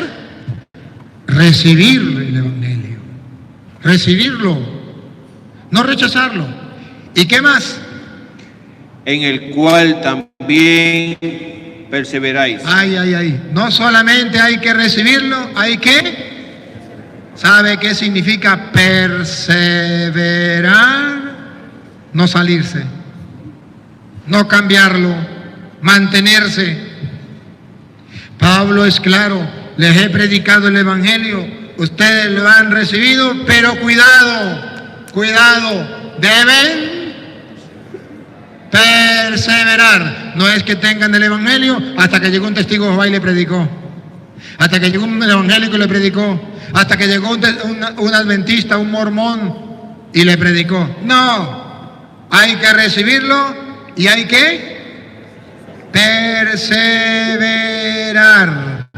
Recibir el evangelio. Recibirlo. No rechazarlo. ¿Y qué más? En el cual también perseveráis. Ay. No solamente hay que recibirlo, hay que... ¿Sabe qué significa perseverar? No salirse, no cambiarlo, mantenerse. Pablo es claro, les he predicado el evangelio, ustedes lo han recibido, pero cuidado, deben perseverar. No es que tengan el evangelio hasta que llegó un testigo de Jehová y le predicó, hasta que llegó un evangélico y le predicó, hasta que llegó un adventista, un mormón y le predicó. No, hay que recibirlo y hay que perseverar.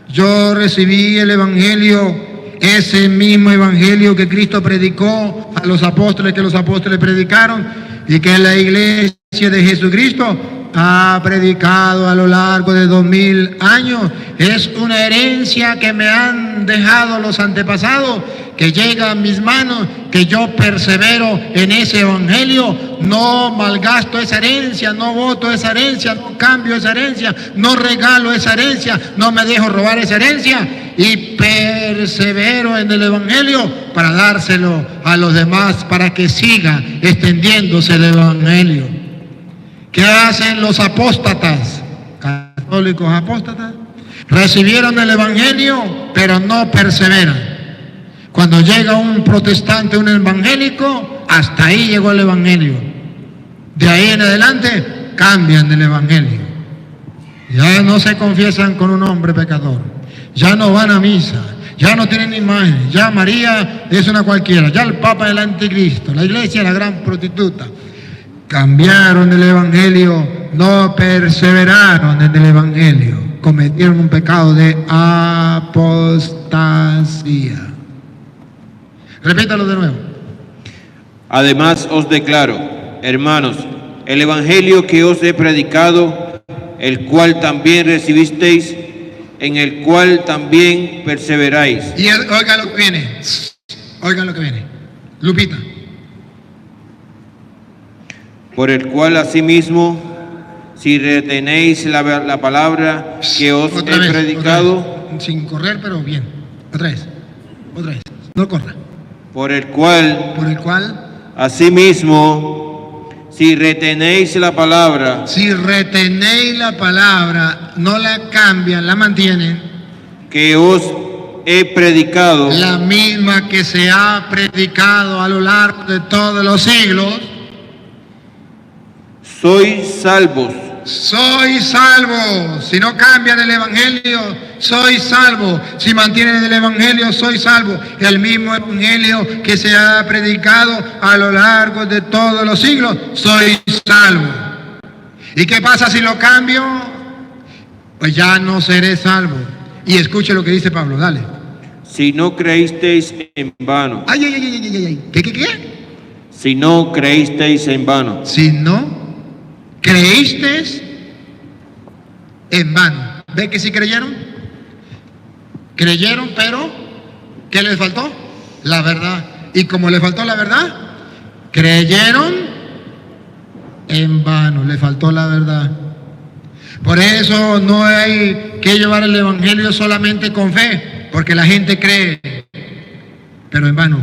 Yo recibí el evangelio, ese mismo evangelio que Cristo predicó a los apóstoles, que los apóstoles predicaron y que la iglesia de Jesucristo ha predicado a lo largo de 2000 años. Es una herencia que me han dejado los antepasados, que llega a mis manos, que yo persevero en ese evangelio, no malgasto esa herencia, no voto esa herencia, no cambio esa herencia, no regalo esa herencia, no me dejo robar esa herencia y persevero en el evangelio para dárselo a los demás, para que siga extendiéndose el evangelio. ¿Qué hacen los apóstatas? Católicos apóstatas. Recibieron el evangelio, pero no perseveran. Cuando llega un protestante, un evangélico, hasta ahí llegó el evangelio. De ahí en adelante, cambian del evangelio. Ya no se confiesan con un hombre pecador. Ya no van a misa. Ya no tienen imagen. Ya María es una cualquiera. Ya el Papa es el anticristo. La iglesia es la gran prostituta. Cambiaron el evangelio, no perseveraron en el evangelio, cometieron un pecado de apostasía. Repítalo de nuevo. Además os declaro, hermanos, el evangelio que os he predicado, el cual también recibisteis, en el cual también perseveráis. Y oigan lo que viene, Lupita. Por el cual asimismo si retenéis la palabra que os Otra he vez, predicado, otra vez. Sin correr, pero bien. Otra vez. No corra. por el cual, asimismo, si retenéis la palabra si retenéis la palabra, no la cambian, la mantienen, que os he predicado, la misma que se ha predicado a lo largo de todos los siglos, sois salvos. soy salvo. Si no cambian el evangelio, soy salvo. Si mantienen el evangelio, soy salvo. El mismo evangelio que se ha predicado a lo largo de todos los siglos, soy salvo. ¿Y qué pasa si lo cambio? Pues ya no seré salvo. Y escuche lo que dice Pablo, dale. Si no creísteis en vano. Ay. ¿Qué? Si no creísteis en vano. Si no creísteis en vano. ¿Ve que sí creyeron? Creyeron, pero ¿qué les faltó? La verdad. Y como les faltó la verdad, creyeron en vano. Le faltó la verdad. Por eso no hay que llevar el evangelio solamente con fe, porque la gente cree, pero en vano.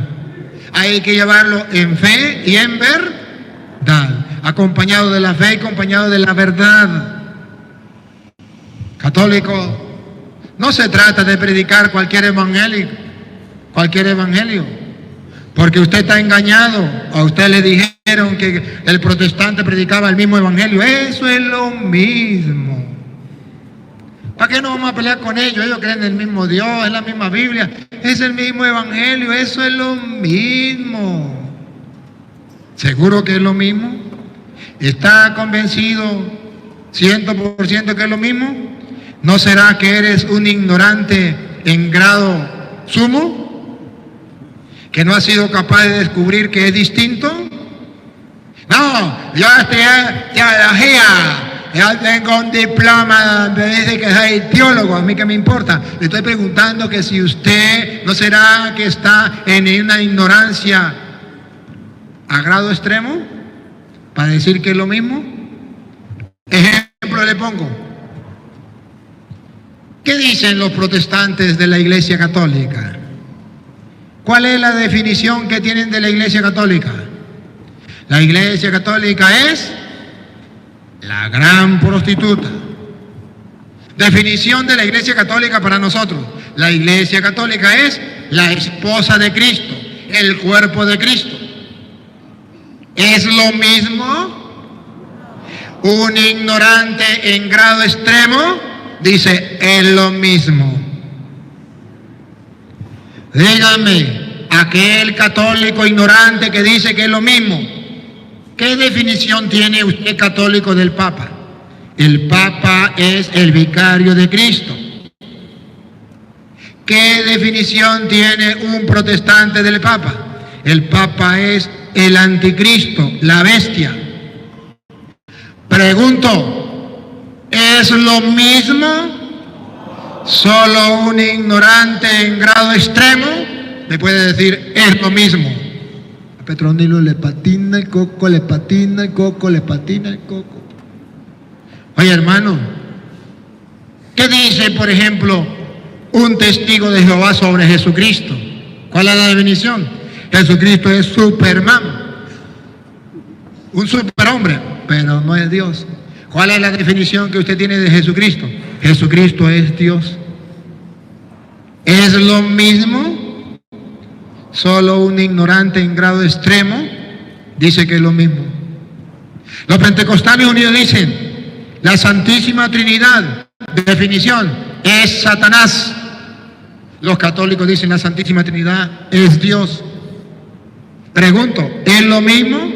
Hay que llevarlo en fe y en verdad, acompañado de la fe y acompañado de la verdad. Católico, no se trata de predicar cualquier evangelio, porque usted está engañado. A usted le dijeron que el protestante predicaba el mismo evangelio. Eso es lo mismo. ¿Para qué no vamos a pelear con ellos? Ellos creen en el mismo Dios, es la misma Biblia, es el mismo evangelio, eso es lo mismo. ¿Seguro que es lo mismo? ¿Está convencido 100% que es lo mismo? ¿No será que eres un ignorante en grado sumo? ¿Que no has sido capaz de descubrir que es distinto? No, yo ya tengo un diploma, me dice que soy teólogo, a mí qué me importa. Le estoy preguntando que si usted no será que está en una ignorancia a grado extremo para decir que es lo mismo. Ejemplo le pongo. ¿Qué dicen los protestantes de la Iglesia Católica? ¿Cuál es la definición que tienen de la Iglesia Católica? La Iglesia Católica es la gran prostituta. Definición de la Iglesia Católica para nosotros. La Iglesia Católica es la esposa de Cristo, el cuerpo de Cristo. ¿Es lo mismo? Un ignorante en grado extremo dice, es lo mismo. Dígame, aquel católico ignorante que dice que es lo mismo, ¿qué definición tiene usted católico del Papa? El Papa es el vicario de Cristo. ¿Qué definición tiene un protestante del Papa? El Papa es el anticristo, la bestia. Pregunto, ¿es lo mismo? Solo un ignorante en grado extremo le puede decir, es lo mismo. A Petronilo le patina el coco, le patina el coco, le patina el coco. Oye, hermano, ¿qué dice, por ejemplo, un testigo de Jehová sobre Jesucristo? ¿Cuál es la definición? Jesucristo es Superman, un superhombre, pero no es Dios. ¿Cuál es la definición que usted tiene de Jesucristo? Jesucristo es Dios. ¿Es lo mismo? Solo un ignorante en grado extremo dice que es lo mismo. Los pentecostales unidos dicen, la Santísima Trinidad, definición, es Satanás. Los católicos dicen, la Santísima Trinidad es Dios. Pregunto, ¿es lo mismo?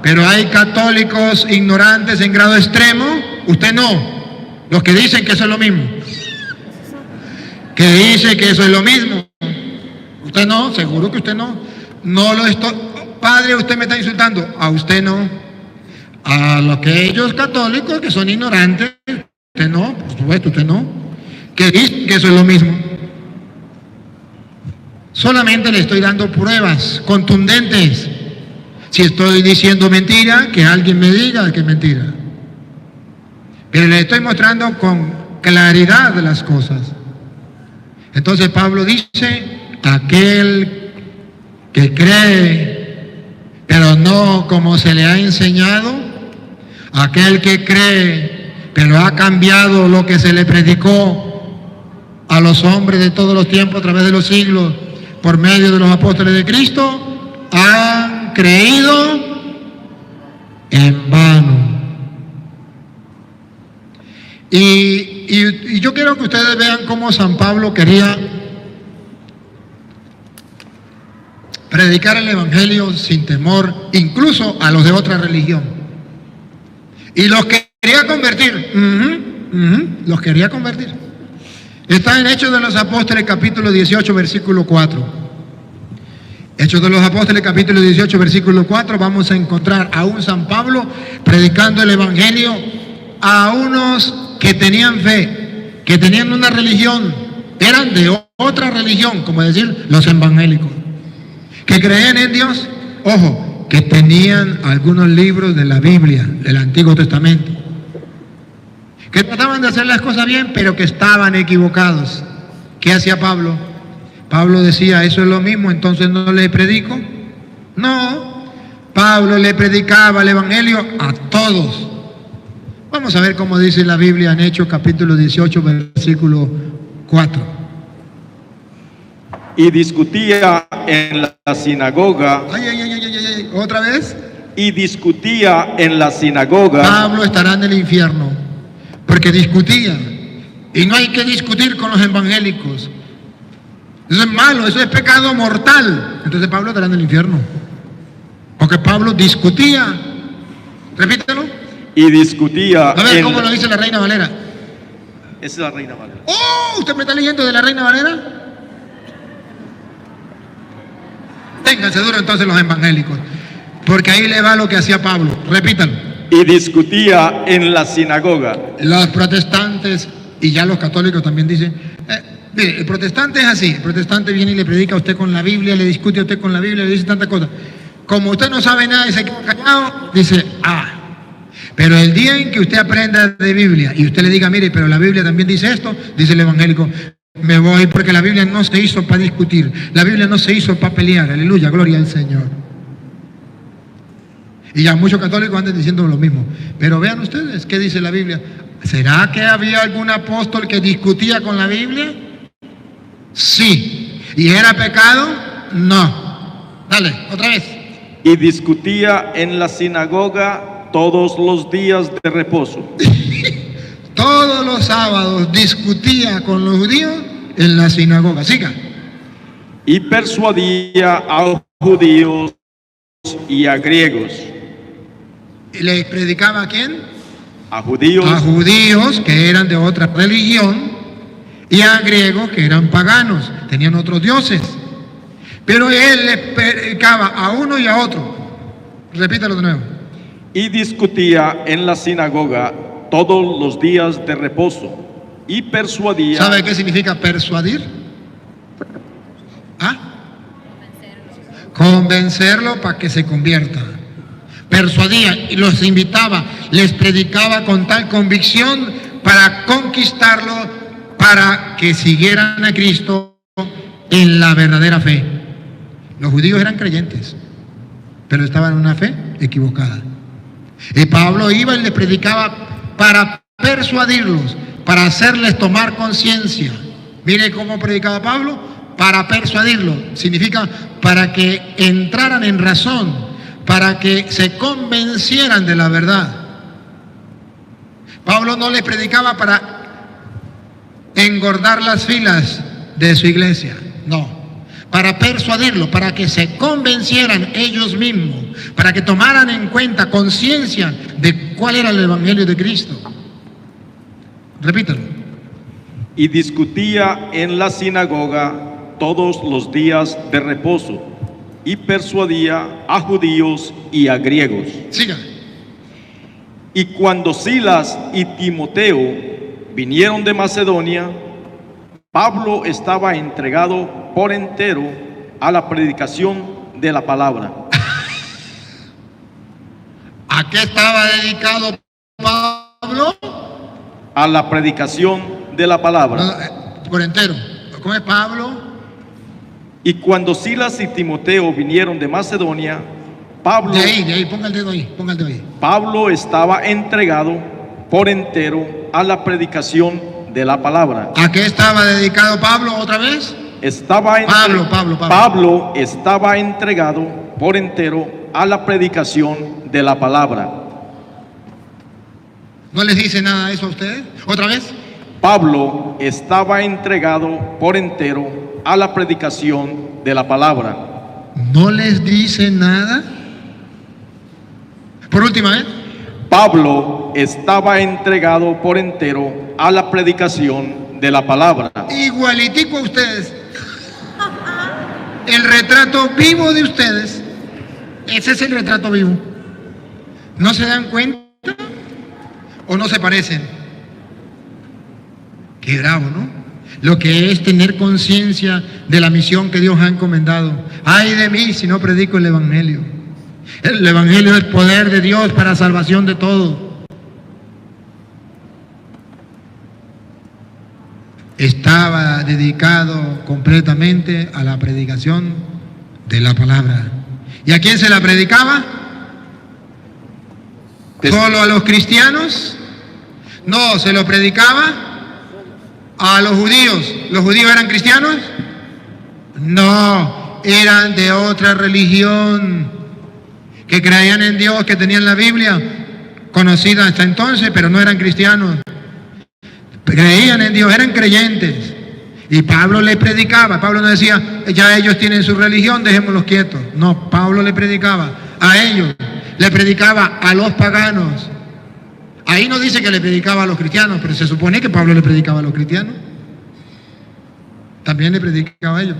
Pero hay católicos ignorantes en grado extremo, usted no. Los que dicen que eso es lo mismo. Que dice que eso es lo mismo. Usted no, seguro que usted no. No lo estoy. Padre, usted me está insultando. A usted no. A los que ellos católicos que son ignorantes, usted no, por supuesto, usted no. Que dicen que eso es lo mismo. Solamente le estoy dando pruebas contundentes. Si estoy diciendo mentira, que alguien me diga que es mentira. pero les estoy mostrando con claridad las cosas. Entonces Pablo dice, aquel que cree, pero no como se le ha enseñado, aquel que cree, pero ha cambiado lo que se le predicó a los hombres de todos los tiempos a través de los siglos, por medio de los apóstoles de Cristo, han creído en vano. Y yo quiero que ustedes vean cómo San Pablo quería predicar el Evangelio sin temor, incluso a los de otra religión. Y los quería convertir, los quería convertir. Está en Hechos de los Apóstoles, capítulo 18, versículo 4. Hechos de los Apóstoles, capítulo 18, versículo 4, vamos a encontrar a un San Pablo predicando el Evangelio a unos que tenían fe, que tenían una religión, eran de otra religión, como decir, los evangélicos, que creían en Dios, ojo, que tenían algunos libros de la Biblia, del Antiguo Testamento, que trataban de hacer las cosas bien, pero que estaban equivocados. ¿Qué hacía Pablo? Pablo decía, eso es lo mismo, entonces no le predico. No, Pablo le predicaba el Evangelio a todos. Vamos a ver cómo dice la Biblia en Hechos capítulo 18, versículo 4. Y discutía en la sinagoga. ¿Otra vez? Y discutía en la sinagoga. Pablo estará en el infierno, porque discutía. Y no hay que discutir con los evangélicos. Eso es malo, eso es pecado mortal. Entonces Pablo estará en el infierno, porque Pablo discutía. Repítelo. Y discutía. A ver cómo lo dice la Reina Valera. Esa es la Reina Valera. ¡Oh! ¿Usted me está leyendo de la Reina Valera? Ténganse duro entonces los evangélicos, porque ahí le va lo que hacía Pablo. Repítalo. Y discutía en la sinagoga. Los protestantes y ya los católicos también dicen, mire, el protestante es así, el protestante viene y le predica a usted con la Biblia, le discute a usted con la Biblia, le dice tantas cosas. Como usted no sabe nada y se queda callado, dice, pero el día en que usted aprenda de Biblia y usted le diga, mire, pero la Biblia también dice esto, dice el evangélico, me voy, porque la Biblia no se hizo para discutir, la Biblia no se hizo para pelear, aleluya, gloria al Señor. Y ya muchos católicos andan diciendo lo mismo. Pero vean ustedes, ¿qué dice la Biblia? ¿Será que había algún apóstol que discutía con la Biblia? Sí. ¿Y era pecado? No. Dale, otra vez. Y discutía en la sinagoga todos los días de reposo. Todos los sábados discutía con los judíos en la sinagoga. Siga. Y persuadía a judíos y a griegos. ¿Y le predicaba a quién? A judíos. A judíos que eran de otra religión y a griegos que eran paganos, tenían otros dioses. Pero él le predicaba a uno y a otro. Repítalo de nuevo. Y discutía en la sinagoga todos los días de reposo y persuadía. ¿Sabe qué significa persuadir? Convencerlo para que se convierta. Persuadía y los invitaba, les predicaba con tal convicción para conquistarlo, para que siguieran a Cristo en la verdadera fe. Los judíos eran creyentes, pero estaban en una fe equivocada. Y Pablo iba y les predicaba para persuadirlos, para hacerles tomar conciencia. Mire cómo predicaba Pablo, para persuadirlos. Significa para que entraran en razón, para que se convencieran de la verdad. Pablo no les predicaba para engordar las filas de su iglesia, no, para persuadirlo, para que se convencieran ellos mismos, para que tomaran en cuenta conciencia de cuál era el evangelio de Cristo. Repítalo. Y discutía en la sinagoga todos los días de reposo y persuadía a judíos y a griegos. Siga. Y cuando Silas y Timoteo vinieron de Macedonia, Pablo estaba entregado por entero a la predicación de la palabra. ¿A qué estaba dedicado Pablo? a la predicación de la palabra. Por entero. ¿Cómo es Pablo? Y cuando Silas y Timoteo vinieron de Macedonia, Pablo, De ahí, ponga el dedo ahí, ponga el dedo ahí. Pablo estaba entregado por entero a la predicación de la palabra. ¿A qué estaba dedicado Pablo otra vez? Pablo estaba entregado por entero a la predicación de la palabra. ¿No les dice nada eso a ustedes? ¿Otra vez? Pablo estaba entregado por entero a la predicación de la palabra. ¿No les dice nada? Por última vez. Pablo estaba entregado por entero a la predicación de la palabra. Igualitico a ustedes. El retrato vivo de ustedes. Ese es el retrato vivo. ¿No se dan cuenta? ¿O no se parecen? Qué bravo, ¿no? Lo que es tener conciencia de la misión que Dios ha encomendado. Ay de mí si no predico el Evangelio. El Evangelio es el poder de Dios para salvación de todo. Estaba dedicado completamente a la predicación de la palabra. ¿Y a quién se la predicaba? ¿Solo a los cristianos? No, se lo predicaba a los judíos. ¿Los judíos eran cristianos? No, eran de otra religión, que creían en Dios, que tenían la Biblia conocida hasta entonces, pero no eran cristianos. Creían en Dios, eran creyentes. Y Pablo le predicaba. Pablo no decía, ya ellos tienen su religión, dejémoslos quietos. No, Pablo le predicaba a ellos, le predicaba a los paganos. Ahí no dice que le predicaba a los cristianos, pero se supone que Pablo le predicaba a los cristianos. También le predicaba a ellos.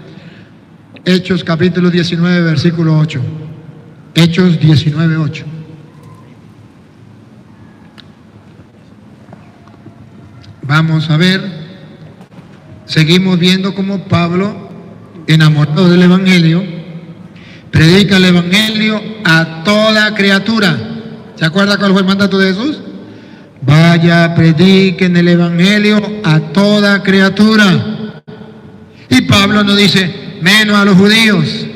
Hechos capítulo 19, versículo 8. Hechos 19, 8. Vamos a ver, seguimos viendo cómo Pablo, enamorado del Evangelio, predica el Evangelio a toda criatura. ¿Se acuerda cuál fue el mandato de Jesús? Vaya, prediquen el Evangelio a toda criatura. Y Pablo no dice, menos a los judíos,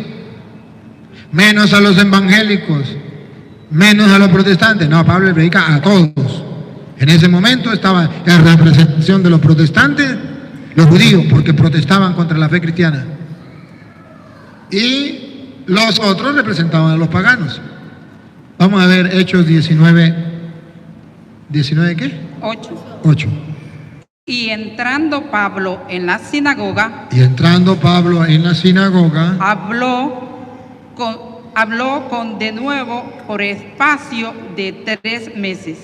menos a los evangélicos, menos a los protestantes. No, Pablo le predica a todos. En ese momento estaba en representación de los protestantes, los judíos, porque protestaban contra la fe cristiana. Y los otros representaban a los paganos. Vamos a ver Hechos 19. ¿19 qué? 8. Y entrando Pablo en la sinagoga, habló con de nuevo por espacio de 3 meses.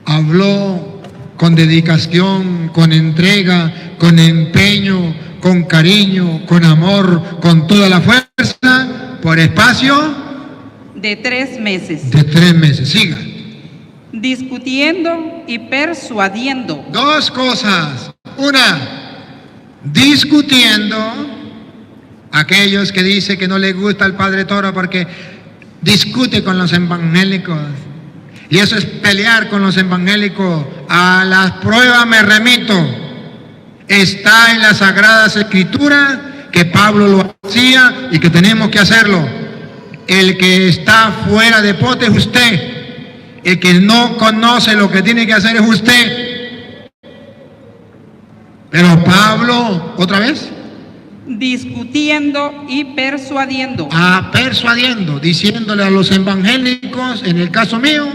Habló con dedicación, con entrega, con empeño, con cariño, con amor, con toda la fuerza, por espacio de 3 meses. De 3 meses, siga. Discutiendo y persuadiendo. 2 cosas. Una, discutiendo. Aquellos que dicen que no les gusta el Padre Toro porque discute con los evangélicos. Y eso es pelear con los evangélicos. A las pruebas me remito. Está en las Sagradas Escrituras que Pablo lo hacía y que tenemos que hacerlo. El que está fuera de pote es usted. El que no conoce lo que tiene que hacer es usted. Pero Pablo, ¿otra vez? Discutiendo y persuadiendo. Persuadiendo, diciéndole a los evangélicos, en el caso mío,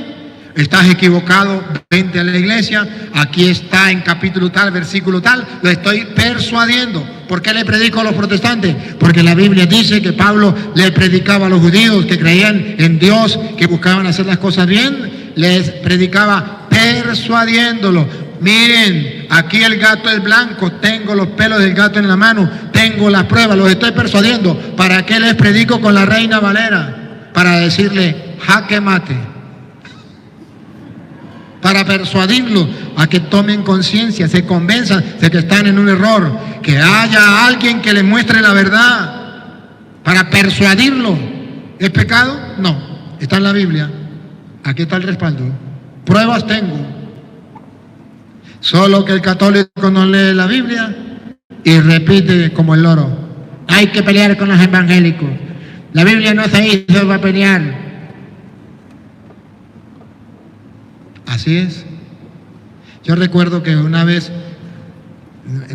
estás equivocado, vente a la iglesia, aquí está en capítulo tal, versículo tal, lo estoy persuadiendo. ¿Por qué le predico a los protestantes? Porque la Biblia dice que Pablo le predicaba a los judíos que creían en Dios, que buscaban hacer las cosas bien, les predicaba persuadiéndolo. Miren, aquí el gato es blanco, tengo los pelos del gato en la mano, tengo las pruebas, los estoy persuadiendo. ¿Para qué les predico con la Reina Valera? Para decirle, jaque mate. Para persuadirlos a que tomen conciencia, se convenzan de que están en un error, que haya alguien que les muestre la verdad, para persuadirlo. ¿Es pecado? No, está en la Biblia. Aquí está el respaldo. Pruebas tengo. Solo que el católico no lee la Biblia y repite como el loro. Hay que pelear con los evangélicos. La Biblia no se hizo para pelear. Así es. Yo recuerdo que una vez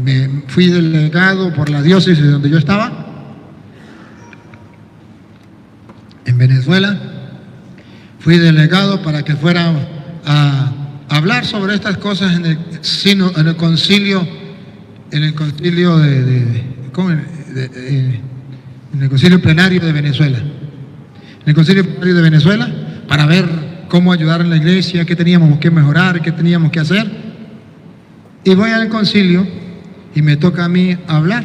me fui delegado por la diócesis donde yo estaba, en Venezuela. Fui delegado para que fuera a hablar sobre estas cosas en el concilio, en el concilio en el concilio plenario de Venezuela. En el concilio plenario de Venezuela, para ver cómo ayudar a la iglesia, qué teníamos que mejorar, qué teníamos que hacer. Y voy al concilio y me toca a mí hablar.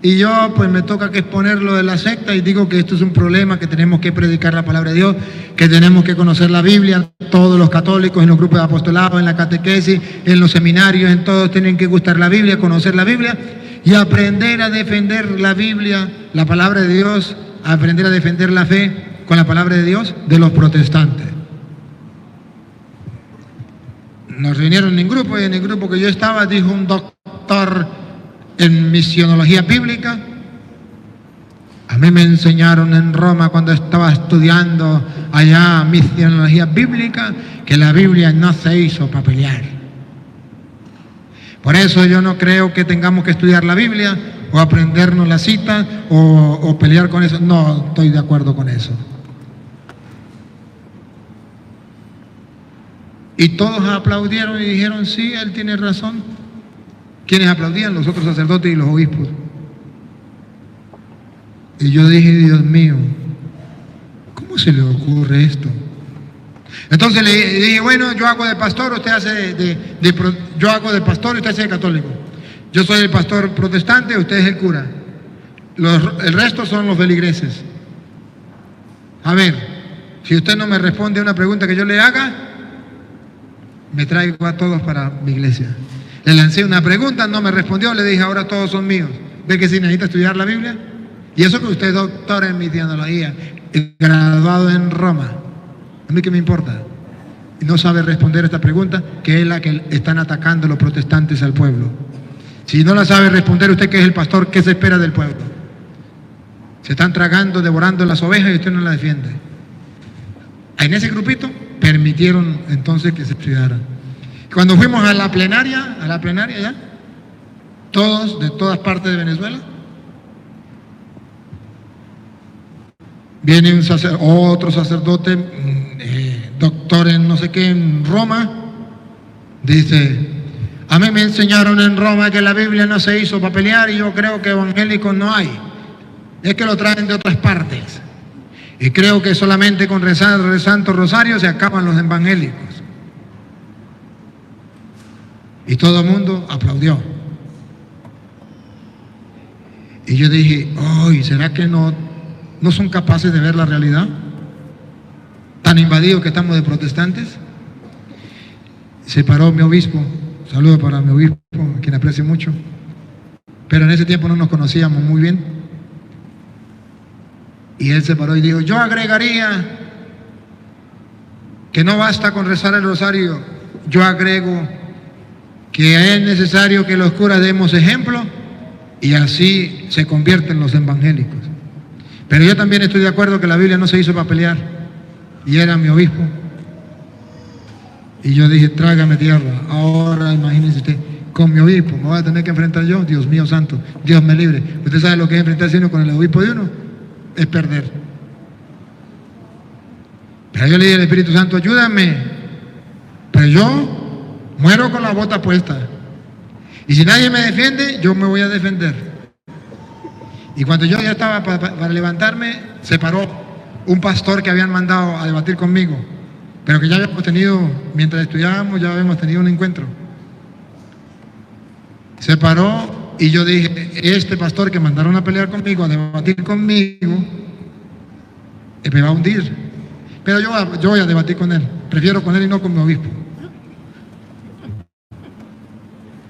Y yo pues me toca que exponer lo de la secta y digo que esto es un problema, que tenemos que predicar la palabra de Dios, que tenemos que conocer la Biblia, todos los católicos en los grupos de apostolado, en la catequesis, en los seminarios, en todos tienen que gustar la Biblia, conocer la Biblia y aprender a defender la Biblia, la palabra de Dios, aprender a defender la fe con la palabra de Dios de los protestantes. Nos reunieron en grupo y en el grupo que yo estaba dijo un doctor en misionología bíblica. A mí me enseñaron en Roma cuando estaba estudiando allá misionología bíblica que la Biblia no se hizo para pelear. Por eso yo no creo que tengamos que estudiar la Biblia o aprendernos la cita o pelear con eso. No estoy de acuerdo con eso. Y todos aplaudieron y dijeron, sí, él tiene razón. ¿Quiénes aplaudían? Los otros sacerdotes y los obispos. Y yo dije, Dios mío, ¿cómo se le ocurre esto? Entonces le dije, bueno, yo hago de pastor, usted hace yo hago de pastor y usted hace de católico. Yo soy el pastor protestante, usted es el cura. El resto son los feligreses. A ver, si usted no me responde a una pregunta que yo le haga, me traigo a todos para mi iglesia. Le lancé una pregunta, no me respondió, le dije, ahora todos son míos. ¿Ve que si necesita estudiar la Biblia? Y eso que usted es doctor en misionología, graduado en Roma. ¿A mí qué me importa? Y no sabe responder esta pregunta, que es la que están atacando los protestantes al pueblo. Si no la sabe responder usted, que es el pastor, ¿qué se espera del pueblo? Se están tragando, devorando las ovejas y usted no la defiende. En ese grupito permitieron entonces que se estudiaran. Cuando fuimos a la plenaria ya, todos de todas partes de Venezuela, viene otro sacerdote, doctor en no sé qué, en Roma, dice, a mí me enseñaron en Roma que la Biblia no se hizo para pelear y yo creo que evangélicos no hay, es que lo traen de otras partes. Y creo que solamente con rezar el Santo Rosario se acaban los evangélicos. Y todo el mundo aplaudió. Y yo dije, ¡ay! ¿Será que no son capaces de ver la realidad? Tan invadidos que estamos de protestantes. Se paró mi obispo, saludo para mi obispo, a quien aprecio mucho. Pero en ese tiempo no nos conocíamos muy bien. Y él se paró y dijo, yo agregaría que no basta con rezar el rosario, yo agrego que es necesario que los curas demos ejemplo y así se convierten los evangélicos. Pero yo también estoy de acuerdo que la Biblia no se hizo para pelear y era mi obispo. Y yo dije, trágame tierra. Ahora imagínense usted, con mi obispo me voy a tener que enfrentar yo, Dios mío santo, Dios me libre. Usted sabe lo que es enfrentarse uno con el obispo de uno, es perder. Pero yo le dije al Espíritu Santo, ayúdame, pero yo muero con la bota puesta. Y si nadie me defiende, yo me voy a defender. Y cuando yo ya estaba para levantarme, se paró un pastor que habían mandado a debatir conmigo, pero que ya habíamos tenido, mientras estudiábamos, ya habíamos tenido un encuentro. Se paró y yo dije, este pastor que mandaron a pelear conmigo, a debatir conmigo, me va a hundir. Pero yo voy a debatir con él. Prefiero con él y no con mi obispo.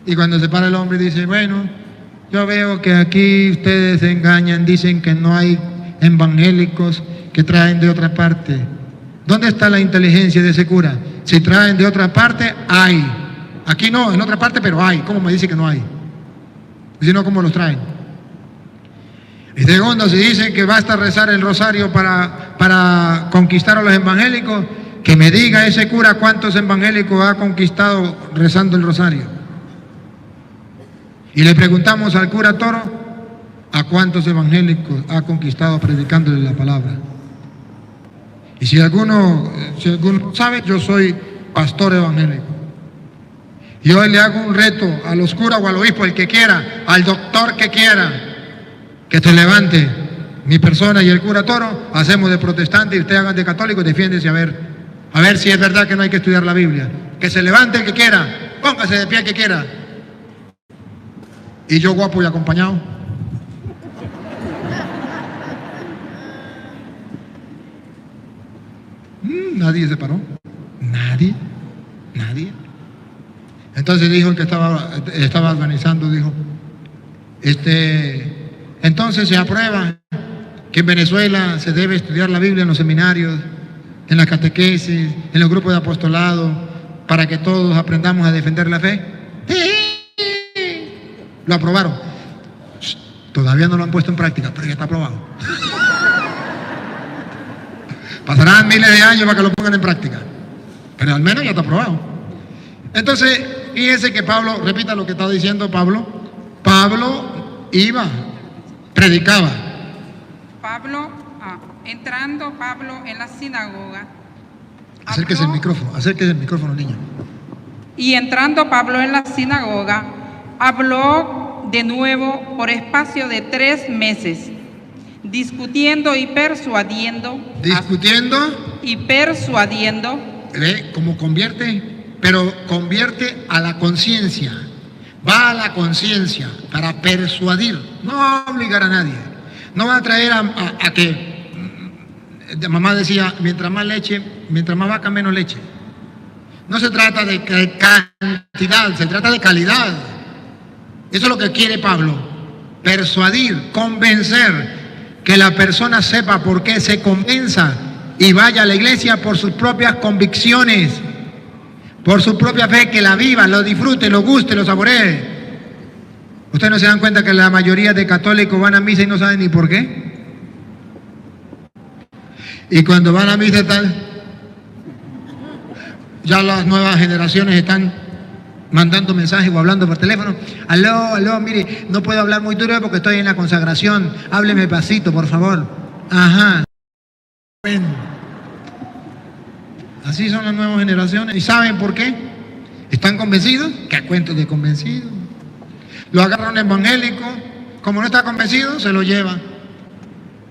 Y cuando se para el hombre dice, bueno, yo veo que aquí ustedes se engañan, dicen que no hay evangélicos que traen de otra parte. ¿Dónde está la inteligencia de ese cura? Si traen de otra parte, hay. Aquí no, en otra parte, pero hay. ¿Cómo me dice que no hay? Si no, ¿cómo los traen? Y segundo, si dicen que basta rezar el rosario para conquistar a los evangélicos, que me diga ese cura cuántos evangélicos ha conquistado rezando el rosario. Y le preguntamos al cura Toro a cuántos evangélicos ha conquistado predicándole la palabra. Y si alguno sabe, yo soy pastor evangélico. Y hoy le hago un reto a los curas o al obispo, el que quiera, al doctor que quiera, que se levante mi persona y el cura Toro, hacemos de protestante y ustedes hagan de católico, defiéndese a ver si es verdad que no hay que estudiar la Biblia. Que se levante el que quiera, póngase de pie el que quiera. Y yo guapo y acompañado. Nadie se paró. Nadie. Entonces dijo el que estaba organizando, dijo, entonces se aprueba que en Venezuela se debe estudiar la Biblia en los seminarios, en las catequesis, en los grupos de apostolado, para que todos aprendamos a defender la fe. Lo aprobaron. Todavía no lo han puesto en práctica, pero ya está aprobado. Pasarán miles de años para que lo pongan en práctica, pero al menos ya está aprobado. Entonces, fíjense que Pablo, repita lo que está diciendo Pablo. Pablo iba, predicaba. Entrando Pablo en la sinagoga. Acérquese el micrófono, niña. Y entrando Pablo en la sinagoga, habló de nuevo por espacio de 3 meses, discutiendo y persuadiendo. ¿Ve cómo convierte? Pero convierte a la conciencia. Va a la conciencia para persuadir, no obligar a nadie. No va a traer a que, mamá decía, mientras más vaca, menos leche. No se trata de cantidad, se trata de calidad. Eso es lo que quiere Pablo. Persuadir, convencer, que la persona sepa por qué se convenza y vaya a la iglesia por sus propias convicciones, por su propia fe, que la viva, lo disfrute, lo guste, lo saboree. ¿Ustedes no se dan cuenta que la mayoría de católicos van a misa y no saben ni por qué? Y cuando van a misa tal, ya las nuevas generaciones están mandando mensajes o hablando por teléfono. Aló, mire, no puedo hablar muy duro porque estoy en la consagración. Hábleme pasito, por favor. Ajá. Bueno. Así son las nuevas generaciones. ¿Y saben por qué? ¿Están convencidos? ¿Qué cuentos de convencidos? Lo agarra un evangélico, como no está convencido, se lo lleva.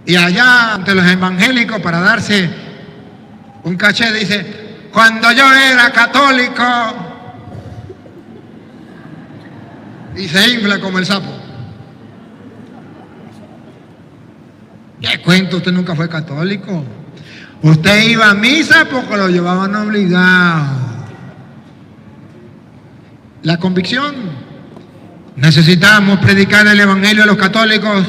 Y allá ante los evangélicos, para darse un caché, dice, cuando yo era católico, y se infla como el sapo. ¿Qué cuento? Usted nunca fue católico. Usted iba a misa porque lo llevaban obligado. La convicción. Necesitamos predicar el evangelio a los católicos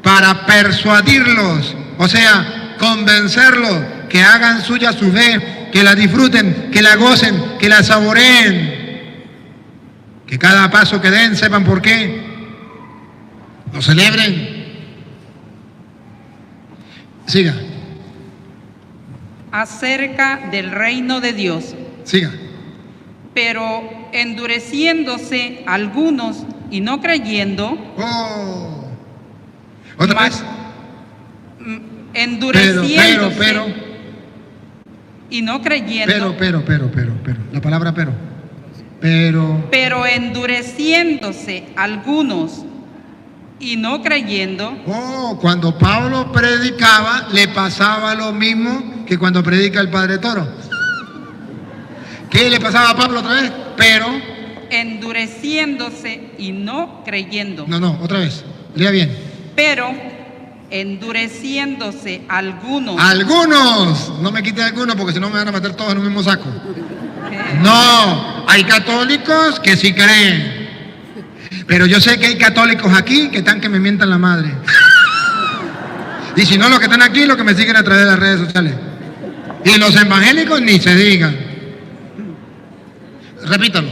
para persuadirlos, o sea, convencerlos que hagan suya su fe, que la disfruten, que la gocen, que la saboreen, que cada paso que den sepan por qué, lo celebren. Siga. Acerca del reino de Dios. Siga. Pero endureciéndose algunos y no creyendo. ¿Otra vez? Endureciéndose pero. Y no creyendo. Pero. La palabra pero. Pero endureciéndose algunos y no creyendo. Cuando Pablo predicaba, le pasaba lo mismo que cuando predica el Padre Toro. ¿Qué le pasaba a Pablo otra vez? Pero. Endureciéndose y no creyendo. No, otra vez. Lea bien. Pero endureciéndose algunos. Algunos. No me quite algunos porque si no me van a meter todos en un mismo saco. No, hay católicos que sí creen. Pero yo sé que hay católicos aquí que están que me mientan la madre. Y si no, los que están aquí, los que me siguen a través de las redes sociales. Y los evangélicos ni se digan. Repítalo.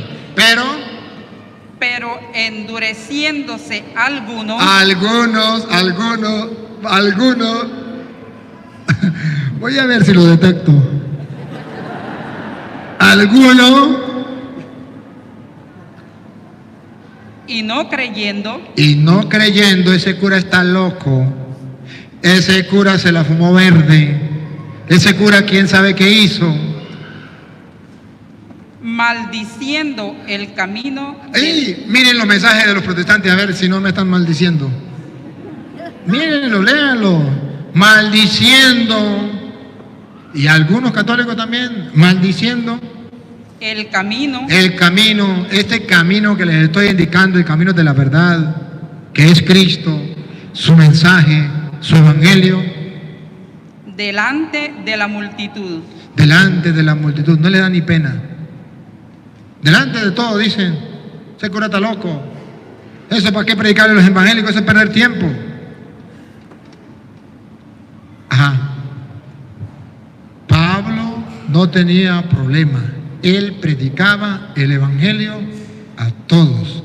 Pero endureciéndose algunos, algunos, voy a ver si lo detecto. Algunos, y no creyendo, ese cura está loco, ese cura se la fumó verde, ese cura quién sabe qué hizo. maldiciendo el camino. ¡Ey! Miren los mensajes de los protestantes, a ver si no me están maldiciendo. Mírenlo, léanlo. Maldiciendo. Y algunos católicos también, maldiciendo. El camino. Este camino que les estoy indicando, el camino de la verdad, que es Cristo, su mensaje, su evangelio. Delante de la multitud. Delante de la multitud, no le da ni pena. Delante de todo dicen, ese cura está loco. Eso para qué predicarle a los evangélicos, eso es perder tiempo. Ajá. Pablo no tenía problema. Él predicaba el evangelio a todos.